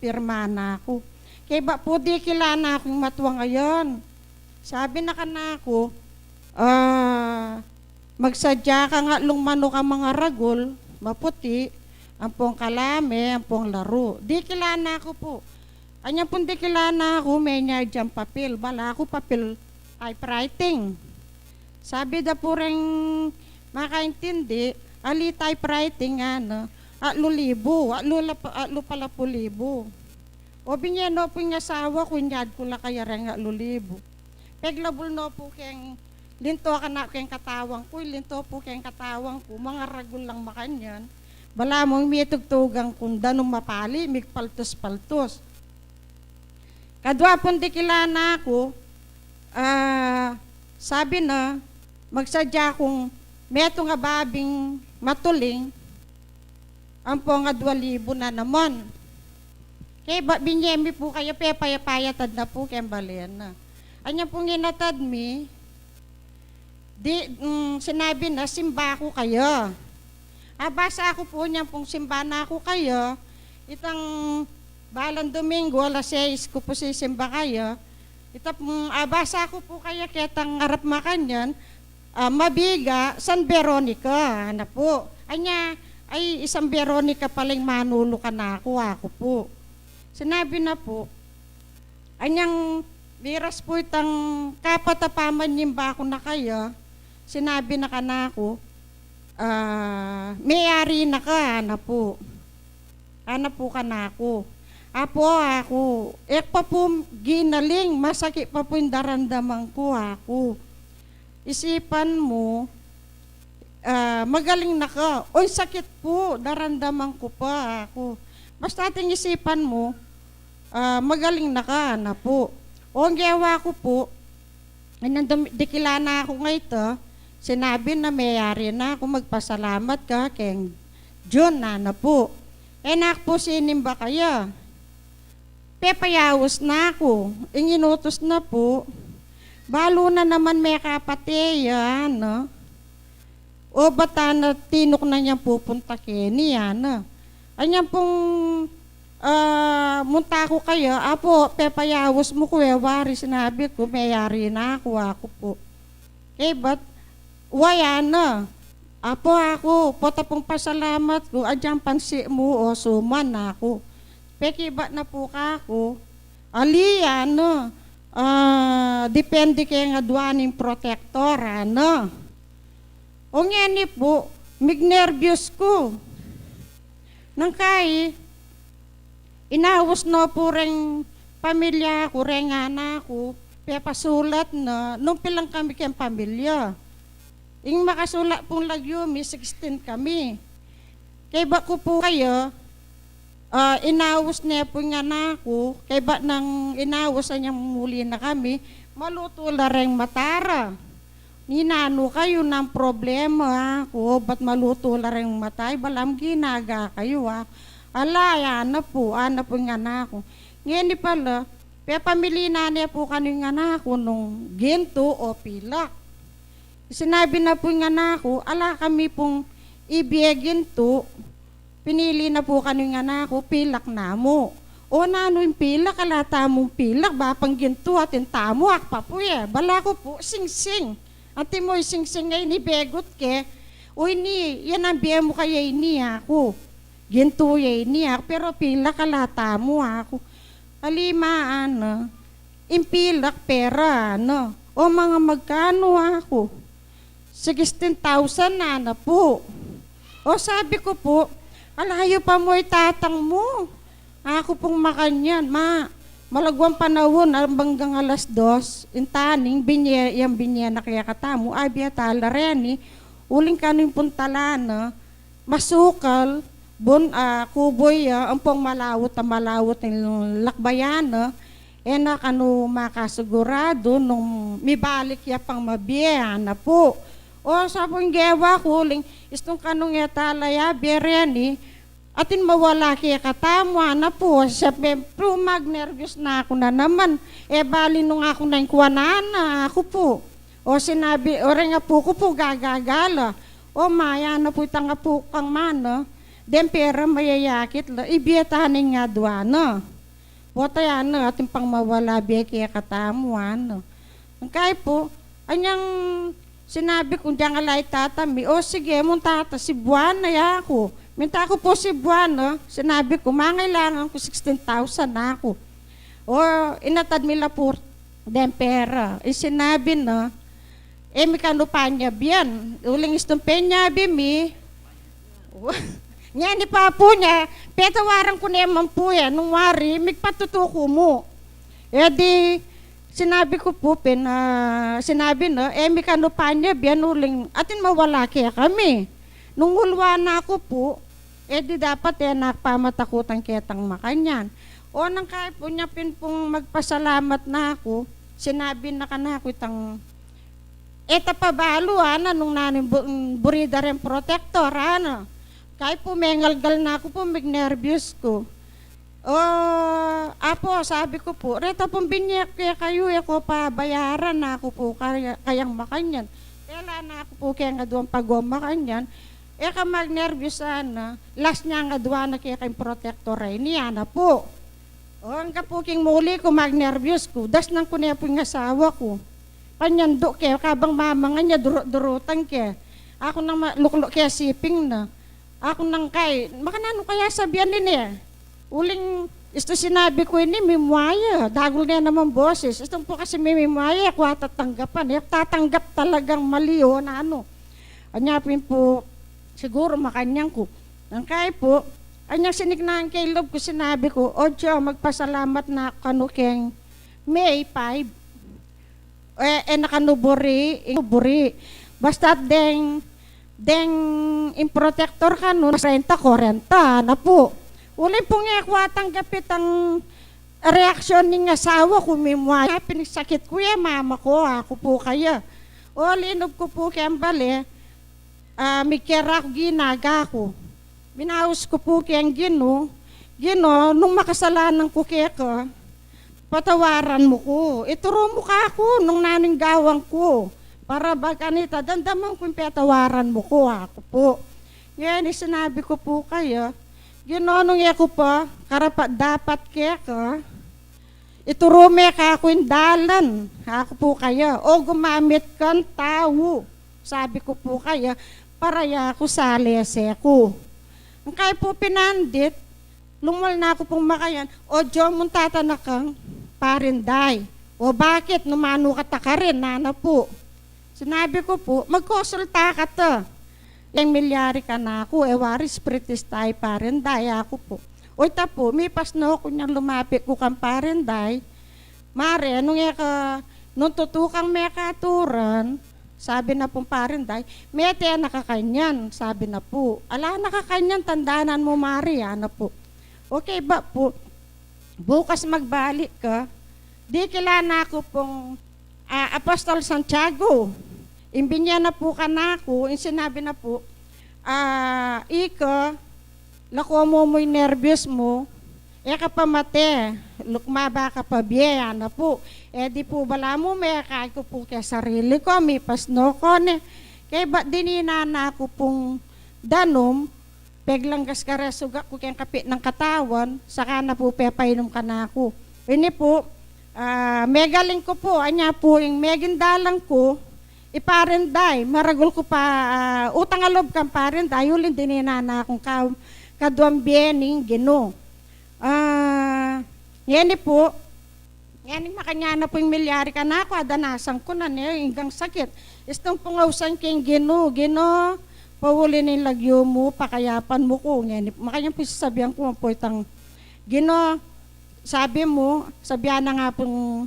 pirma na ako. Kaya ba po di kilala akong matuwa ngayon. Sabi na ka na ako, magsadya ka nga lumano ka mga ragol, maputi, ang pong kalame, ang pong laro. Di kilala ako po. Anya pong di kilala ako, may niya dyan papel. Bala ako papel typewriting. Sabi da po rin makaintindi, ali typewriting lulibo, pala po libo. O binya no po yung asawa ko, nyad ko la kaya rin lulibo. Peglabol no po keng linto ka na kayong katawang ko, linto po kayong katawang ko, mga ragul lang makanyan. Bala mong mitugtugang kung danong mapali, migpaltos-paltos. Kadwa pong dikilana ako, sabi na, magsadya kong meto nga babing matuling, ang po nga 2,000 na naman. Kaya binyemi po kayo, payapayatad na po, kaya balian na. Anya pong inatad mi, sinabi na, simba ko kayo. Basa ako po niya pong simba na ako kayo, itang balang Domingo, alas 6 ko po sisimba kayo, basa ako po kayo, ketang harap makanyan, mabiga, San Veronica, na po. Anya, ay isang Veronica paling manulo ka na ako po. Sinabi na po, anyang miras po itang kapatapaman nimba ako na kayo, sinabi na ka na ako, may-ari na ka, na po. Ana po ka na ako. Ako, pa po ginaling, masakit pa po yung daramdaman ko, ako. Isipan mo, magaling na ka. Oy, sakit po, daramdaman ko pa, ako. Basta ating isipan mo, magaling na ka, na po. O, ang gawa ko po, dikilana ako ngayon, sinabi na mayari na ako, magpasalamat ka kay John na po. Enak po sinimba kaya. Pepayawos na ako. Inutos na po. Balo na naman may kapatid yan. No? O bata na tinok na niya pupunta kini yan. No? Anyan pong munta ko kayo. Apo, pepayawos mo ko wari sinabi ko, mayari na ako po. Ba't waya na. Ako, pota pong pasalamat ko, adyan pansi mo o suman na ako. Pekiba na po ka ako. Aliya, no. Depende kaya nga duwaning protector, ano. O ngeni po, mig-nervyos ko. Nang kay, inawas na po rin pamilya ko, rin anak ko, pepasulat na, nung pilang kami kayang pamilya. Yung makasulat pong Lagyumi, 16 kami. Kaya ba ko po kayo, inawas niya po nga na ako, kaya ba nang inawas niya muli na kami, maluto la rin matara. Ninano kayo ng problema ako, ba't maluto la rin matay, balam ginaga kayo Alaya na po nga na ako. Ngayon pala, pamili na niya po kanyung nga ako nung ginto o pilak. Sinabi na po nga na ako, ala kami pong ibigin to, pinili na po kanyo nga na ako, pilak na mo. O na ano yung pilak, alata mong pilak, bapang ginto at yung tamo, akpa po bala ko po, sing-sing. Ate mo yung sing-sing ngayon, ibegot ke, o ini, yan ang biya mo kaya ini ako. Ginto ini ako, pero pilak, alata mo ako. Alimaan, impilak, pera, o mga magkano ako. 16,000 na po. O sabi ko po, alayo pa mo itatang mo. Ako pong makanyan, malagwang panahon, hanggang alas 2, intaning, binye na kaya katamo, abya tala reni, uling kanin puntalan, masukal, kuboy, ang pong malawot ng lakbayan, na kano makasigurado nung mibalik ya pang mabiya na po. O sabong gawa ko, istong kanong yatalaya, bereni, atin mawala kaya katama na po. Siyempre, mag-nervous na ako na naman. Bali nung ako na yung kuwanana, ako po. O sinabi, o rin nga po ko po gagagala. O maya na po itang nga po kang mana. Den pera mayayakit la, ibiyatanin nga duwana. Wata yan, ating pang mawala biya kaya katamuan. Ang kaya po, anyang sinabi kong diyan alay tatami, o sige, mong tata, si Buwan na ako. Minta ko po si Buwan, sinabi ko, mangailangan ko 16,000 na ako. O inatad nila po, den pera. Sinabi na, may kanupa niya biyan. Uling istong penya bimi. Nga ni papo niya, petawaran ko naman po yan, nung wari, migpatutuko mo. Di, sinabi ko po, sinabi na, may kanupanya, biyanuling, atin mawala kaya kami. Nung hulwa na ako po, di dapat nakpamatakutan ketang makanyan. O nang kahit po niya pong magpasalamat na ako, sinabi na ka na ako itang, pabalo, nung nanin burida rin protector, kahit po mengalgal na ako po, nervous ko. Sabi ko po, reta pong binyak kaya kayo, ako pabayaran na ako po kayang makanyan. Kaya na ako po kaya nga doon pag-makanyan, ka mag-nervous sana, last niya nga doon na kaya kayong protector niya na po. Hanggang po king muli ko mag-nervous ko, das nang ko niya po yung asawa ko. Panyando kaya, kabang mama nga niya, durutan kaya. Ako nang luklok kaya siping na. Ako nang kay, makanano kaya sabihan din Uling, ito sinabi ko ini, mimwaya, dagol niya naman boses. Ito po kasi mimwaya, ako tatanggapan. Tatanggap talagang mali na ano. Anyapin po, siguro makanyang ko. Ang kaya po, anyang sinignahan kay Love ko, sinabi ko, Diyo, magpasalamat na kanukeng May 5. Nakanuburi. Basta deng improtector ka nun, 30-40 na po. Uli pong tanggapit ang reaksyon ng asawa ko, mimwa. Pinisakit ko mama ko, ako po kaya. Linog ko po kaya bali, may kera ko ginaga ko. Binaus ko po kaya Gino, nung makasalanan ko kaya ka, patawaran mo ko. Ituro mo ka ako nung naning gawang ko. Para baganita, dandaman ko yung patawaran mo ko, ako po. Ngayon, sinabi ko po kaya, ginonong ko pa, karapat dapat kaya ka, ituro me ka ako yung dalan, ako po kaya, o gumamit kang tao, sabi ko po kaya, paraya ako sa lese ko. Ang kaya po pinandit, lumal na ako pong makayan, Diyo mong tatanak kang parinday, o bakit, numano ka rin, nana po. Sinabi ko po, magkonsulta ka to. Yung milyari ka na ako, waris pritis tayo parenday, ako po. Po, may pasno ko niyang lumapit ko kang parenday. Mare, nung tutukang may katuran, sabi na pong parenday, mete nakakanyan, sabi na po. Ala, nakakanyan, tandanan mo, Mare, na po. Okay ba po, bukas magbalik ka, di kilala ako pong Apostol Santiago. Imbinya na po ka na ako, sinabi na po, lako mo yung nervous mo, ka pa mate, lukmaba ka pa biya na po. Di po bala mo, may kaya ko po kaya sarili ko, may pasno ko Kaya ba dinina na ako pong danom, peglang gaskaresuga ko kaya kapit ng katawan, saka na po pepainom ka na ako. Ini po, megaling ko po, anya po yung megindalang ko, iparenday, maragol ko pa, utang alob kang parenday, ulin din na akong kaduang biening Gino. Yan po, yan makanya na po yung milyari ka na ako, adanasan ko na niya, hanggang sakit. Istong pungawsan kayong Gino, pahuli ng lagyo mo, pakayapan mo ko. Yan, makanya po sasabihan ko po itang Gino, sabihan na nga pong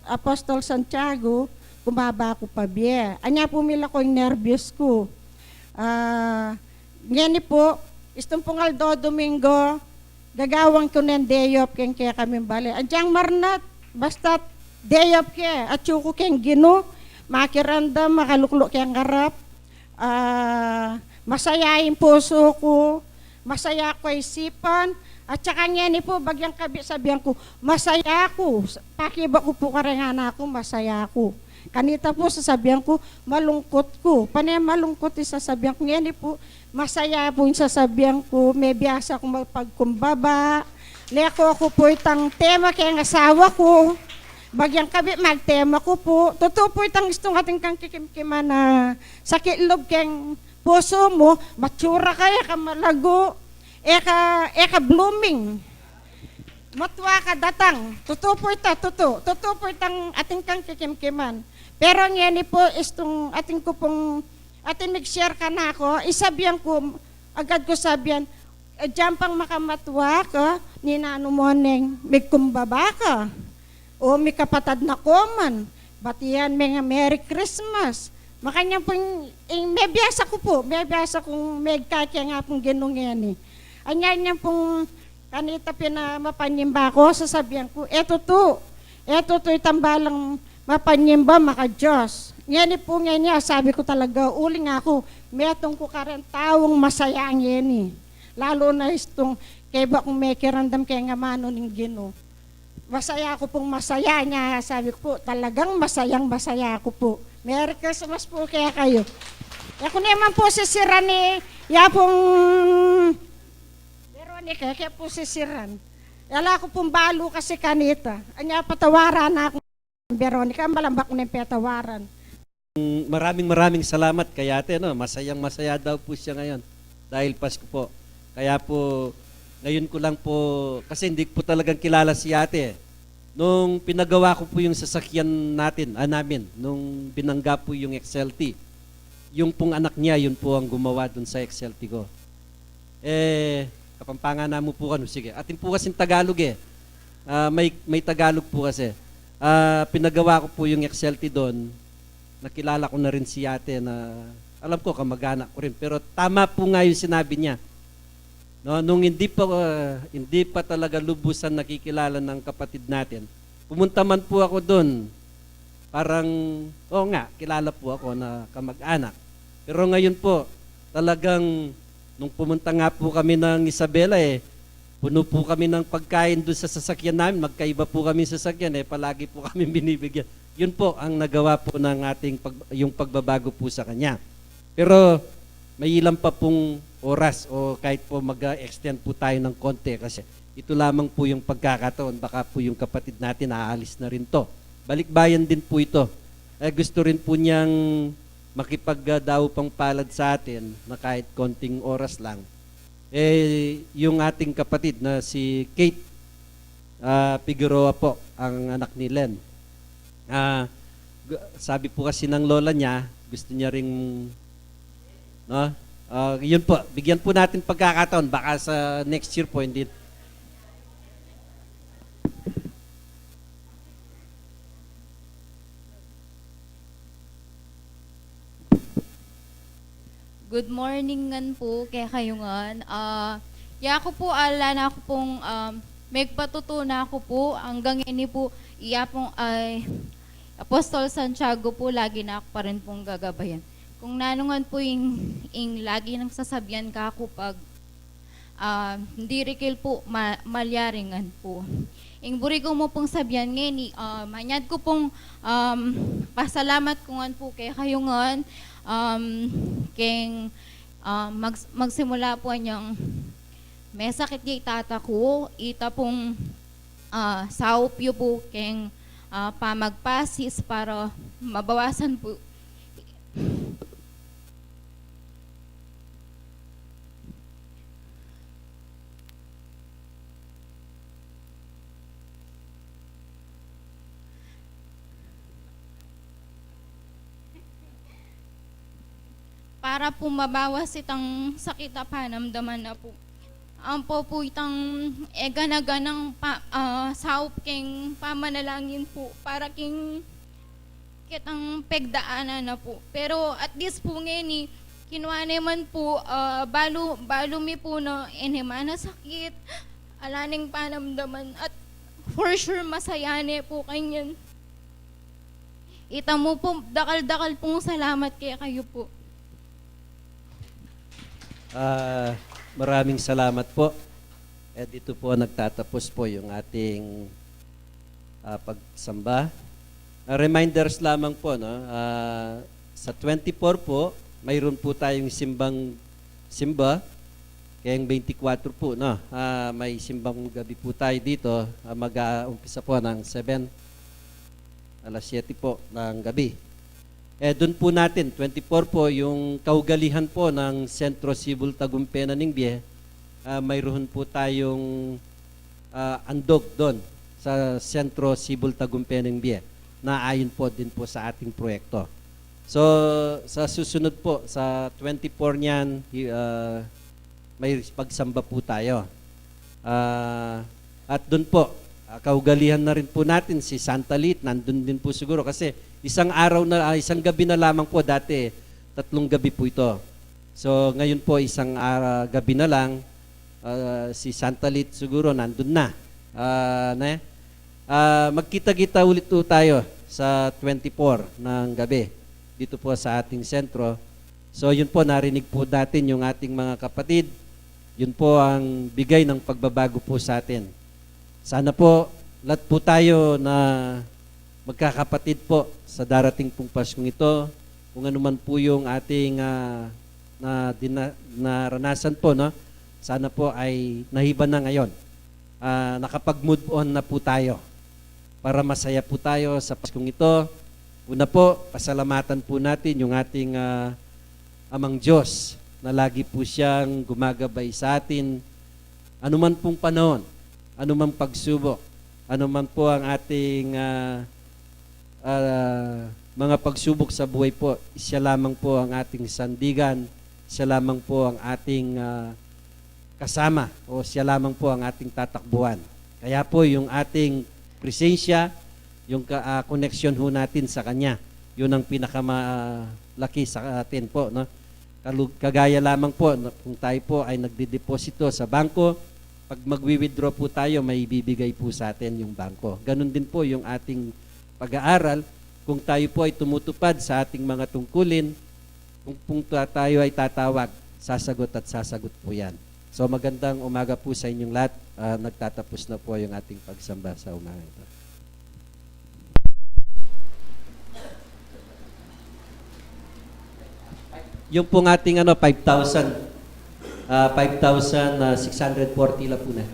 Apostol Santiago, kumaba ako pa biye. Anya pumila ko yung nervous ko. Ngayon po, istong pungaldo Domingo, gagawang ko ng day off kaya kami bali. Andiyan marnat, basta day off kaya, at yuko kayong Gino, makirandam, makaluklok kayang harap, masaya yung puso ko, masaya ko isipan, at saka ngayon po, bagyang kabi, sabihan ko, masaya ako. Pakiba ko po karengana ako, masaya ako. Kanita po, sasabihan ko, malungkot ko. Panay malungkot yung sasabihan ko. Ngayon po, masaya po yung sasabihan ko. May biyasa akong magpagkumbaba. Leko ako po itang tema kaya ng asawa ko. Bagyang kabi, magtema ko po. Totoo po itang istong ating kang kikimkima na sakit loob kayang puso mo, matsura kaya ka malago. Eka blooming. Matwa ka datang. Totoo po itang ating kang kikimkiman. Pero ngayon po, istong ating ko pong, ating mag-share ka na ako, isabihan ko, agad ko sabihan, diyan pang makamatwa ka, ninano mo neng, may kumbaba ka. O may kapatad na koman. Batihan mga Merry Christmas. Makanya po, may biyasa ko po. May biyasa kong may kakya nga pong ginungan eh. Anya niya pong kanita pinamapanyimba ko, sasabihan ko, eto to itambalang mapanyimba maka Diyos. Ngani po nga niya, sabi ko talaga, uling ako, metong ko karen tawong masaya ang yeni. Lalo na itong, kaya ba kung may kirandam kaya nga mano ng Ginoo. Masaya ako pong masaya niya. Sabi ko po, talagang masaya ako po. Merry Christmas po kaya kayo. Ako naman po si Siran ya pong Veronica, kaya po si Siran. Yala ko pong balo kasi kanita. Anya patawaran na ako. Veronica, malambak ko na yung patawaran. Maraming salamat kay ate. No? Masaya daw po siya ngayon. Dahil Pasko po. Kaya po, ngayon ko lang po, kasi hindi po talagang kilala si ate. Nung pinagawa ko po yung sasakyan namin, nung binangga po yung XLT, yung pong anak niya, yun po ang gumawa dun sa XLT ko. Kapampangan na mo po sige. Atin po kasing Tagalog may Tagalog po kasi. Pinagawa ko po yung XLT doon, nakilala ko na rin si ate na, alam ko kamag-anak ko rin, pero tama po nga yung sinabi niya. No, nung hindi pa talaga lubusan nakikilala ng kapatid natin, pumunta man po ako doon, parang, kilala po ako na kamag-anak. Pero ngayon po, talagang, nung pumunta nga po kami ng Isabela puno po kami ng pagkain doon sa sasakyan namin, magkaiba po kami sa sasakyan palagi po kami binibigyan. Yun po ang nagawa po ng yung pagbabago po sa kanya. Pero, may ilan pa pong oras o kahit po mag-extend po tayo ng konti kasi ito lamang po yung pagkakataon, baka po yung kapatid natin aalis na rin to. Balikbayan din po ito. Gusto rin po niyang makipagdaw pang palad sa atin na kahit konting oras lang. Yung ating kapatid na si Kate Figueroa po, ang anak ni Len. Sabi po kasi ng lola niya, gusto niya ring yun po, bigyan po natin pagkakataon. Baka sa next year po, hindi. Good morning ngan po, kaya kayo ngan. Ako po, ala na ako pong, may patutuna ako po, hanggang ini po, iya pong, Apostol Santiago po, lagi na ako pa rin pong gagabayan. Kung nanungan po yung lagi nang sasabihan ka ako pag hindi rikil po malyaringan po. Yung buri ko mo pong sabihan ngayon, manyad ko pong pasalamat ko ngan po kay kayo ngan, magsimula po niyang may sakit yung itata ko, ita pong saupyo po keng pamagpasis para mabawasan po para po mabawas itang sakit na panamdaman na po. Ang po itang ganaganang saup king pamanalangin po para king kitang pegdaanan na po. Pero at least po ngayon kinuha naman po balo mi po na inhima na sakit, alaning panamdaman at for sure masaya na po kanyan. Itamo po, dakal-dakal pong salamat kaya kayo po. Maraming salamat po. Dito po nagtatapos po yung ating pagsamba. Reminders lamang po, no? Sa 24 po, mayroon po tayong simba. Kayang 24 po, no? May simbang gabi po tayo dito. Mag-uumpisa po ng 7, alas 7 po ng gabi. Doon po natin, 24 po, yung kaugalihan po ng Sentro Civil Tagumpena Ningbiye, mayroon po tayong andog doon sa Sentro Civil Tagumpena Ningbiye na ayon po din po sa ating proyekto. So, sa susunod po, sa 24 niyan, may pagsamba po tayo. At doon po, kaugalian na rin po natin si Santa Lit, nandun din po siguro kasi isang araw na, isang gabi na lamang po dati, 3 gabi po ito. So ngayon po isang gabi na lang, si Santa Lit siguro nandun na. Magkita-kita ulit po tayo sa 24 ng gabi dito po sa ating sentro. So yun po, narinig po natin yung ating mga kapatid. Yun po ang bigay ng pagbabago po sa atin. Sana po, lahat po tayo na magkakapatid po sa darating pong Paskong ito, kung ano man po yung ating naranasan po, no? Sana po ay nahiba na ngayon. Nakapag-move on na po tayo para masaya po tayo sa Paskong ito. Una po, pasalamatan po natin yung ating Amang Diyos na lagi po siyang gumagabay sa atin anuman pong panahon, anuman pagsubok, anuman po ang ating mga pagsubok sa buhay po, siya lamang po ang ating sandigan, siya lamang po ang ating kasama o siya lamang po ang ating tatakbuhan. Kaya po yung ating presensya, yung connection ho natin sa Kanya, yun ang pinakamalaki sa atin po. No? Kagaya lamang po, kung tayo po ay nagdideposito sa bangko, pag magwi-withdraw po tayo, may bibigay po sa atin yung bangko. Ganon din po yung ating pag-aaral. Kung tayo po ay tumutupad sa ating mga tungkulin, kung tayo ay tatawag, sasagot at sasagot po yan. So magandang umaga po sa inyong lahat. Nagtatapos na po yung ating pagsamba sa umaga ito. Yung pong ating 5,640 lang po na.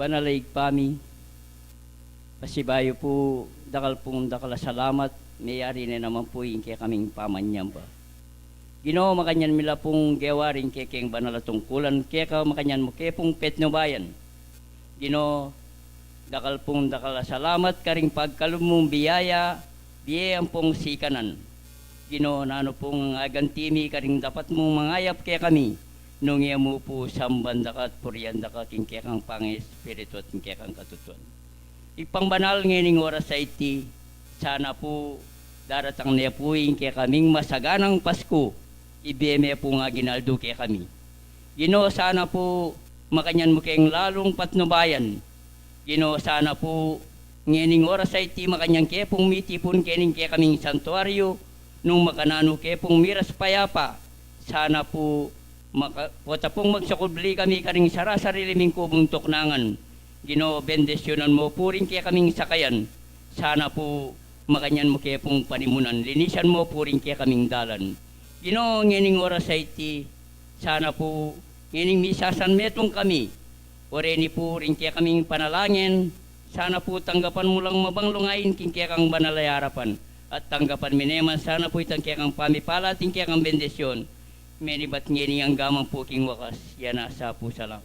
Banalayg pami, pasibayo po, dakal pong dakala salamat, mayari na naman po yung kaya kaming pamanyam ba. Ginoo makanyan mila pong gawarin kaya kayang banala tungkulan, kaya ka makanyan mo kaya pong petno bayan. Ginoo, dakal pong dakala salamat, karing pagkalumong biyaya pong sikanan. Ginoo, nano pong agantimi, karing dapat mong mangayap kaya kami, nung iya mo po sambanda ka at puryanda ka, king kaya kang pang-espiritu at king kaya kang katutuan. Ipangbanal ngayon oras sa iti, sana po daratang niya po yung kaya kaming masaganang Pasko, ibeme po nga ginaldo kaya kami. Ginoo, sana po makanyan mo kayong lalong patnubayan. Ginoo, sana po ngayon oras sa iti makanyang kaya pong mitipon kayaning kaya kaming santuaryo, nung makanano kaya pong miras payapa, sana po pota pong magsakubli kami karing sarasarili ming kubong tuknangan. Ginoo, bendisyonan mo po rin kaya kaming sakayan. Sana po makanyan mo kaya pong panimunan. Linisan mo po rin kaya kaming dalan. Ginoo, nganing oras sa iti, sana po nganing misasan metong kami. Oreni po rin kaya kaming panalangin. Sana po tanggapan mo lang mabanglungayin king kaya kang banalayarapan. At tanggapan mineman, sana po itang kaya kang pamipala at kaya kang bendisyon. Menibat nganing ang gamang po king wakas. Yan asa po salam.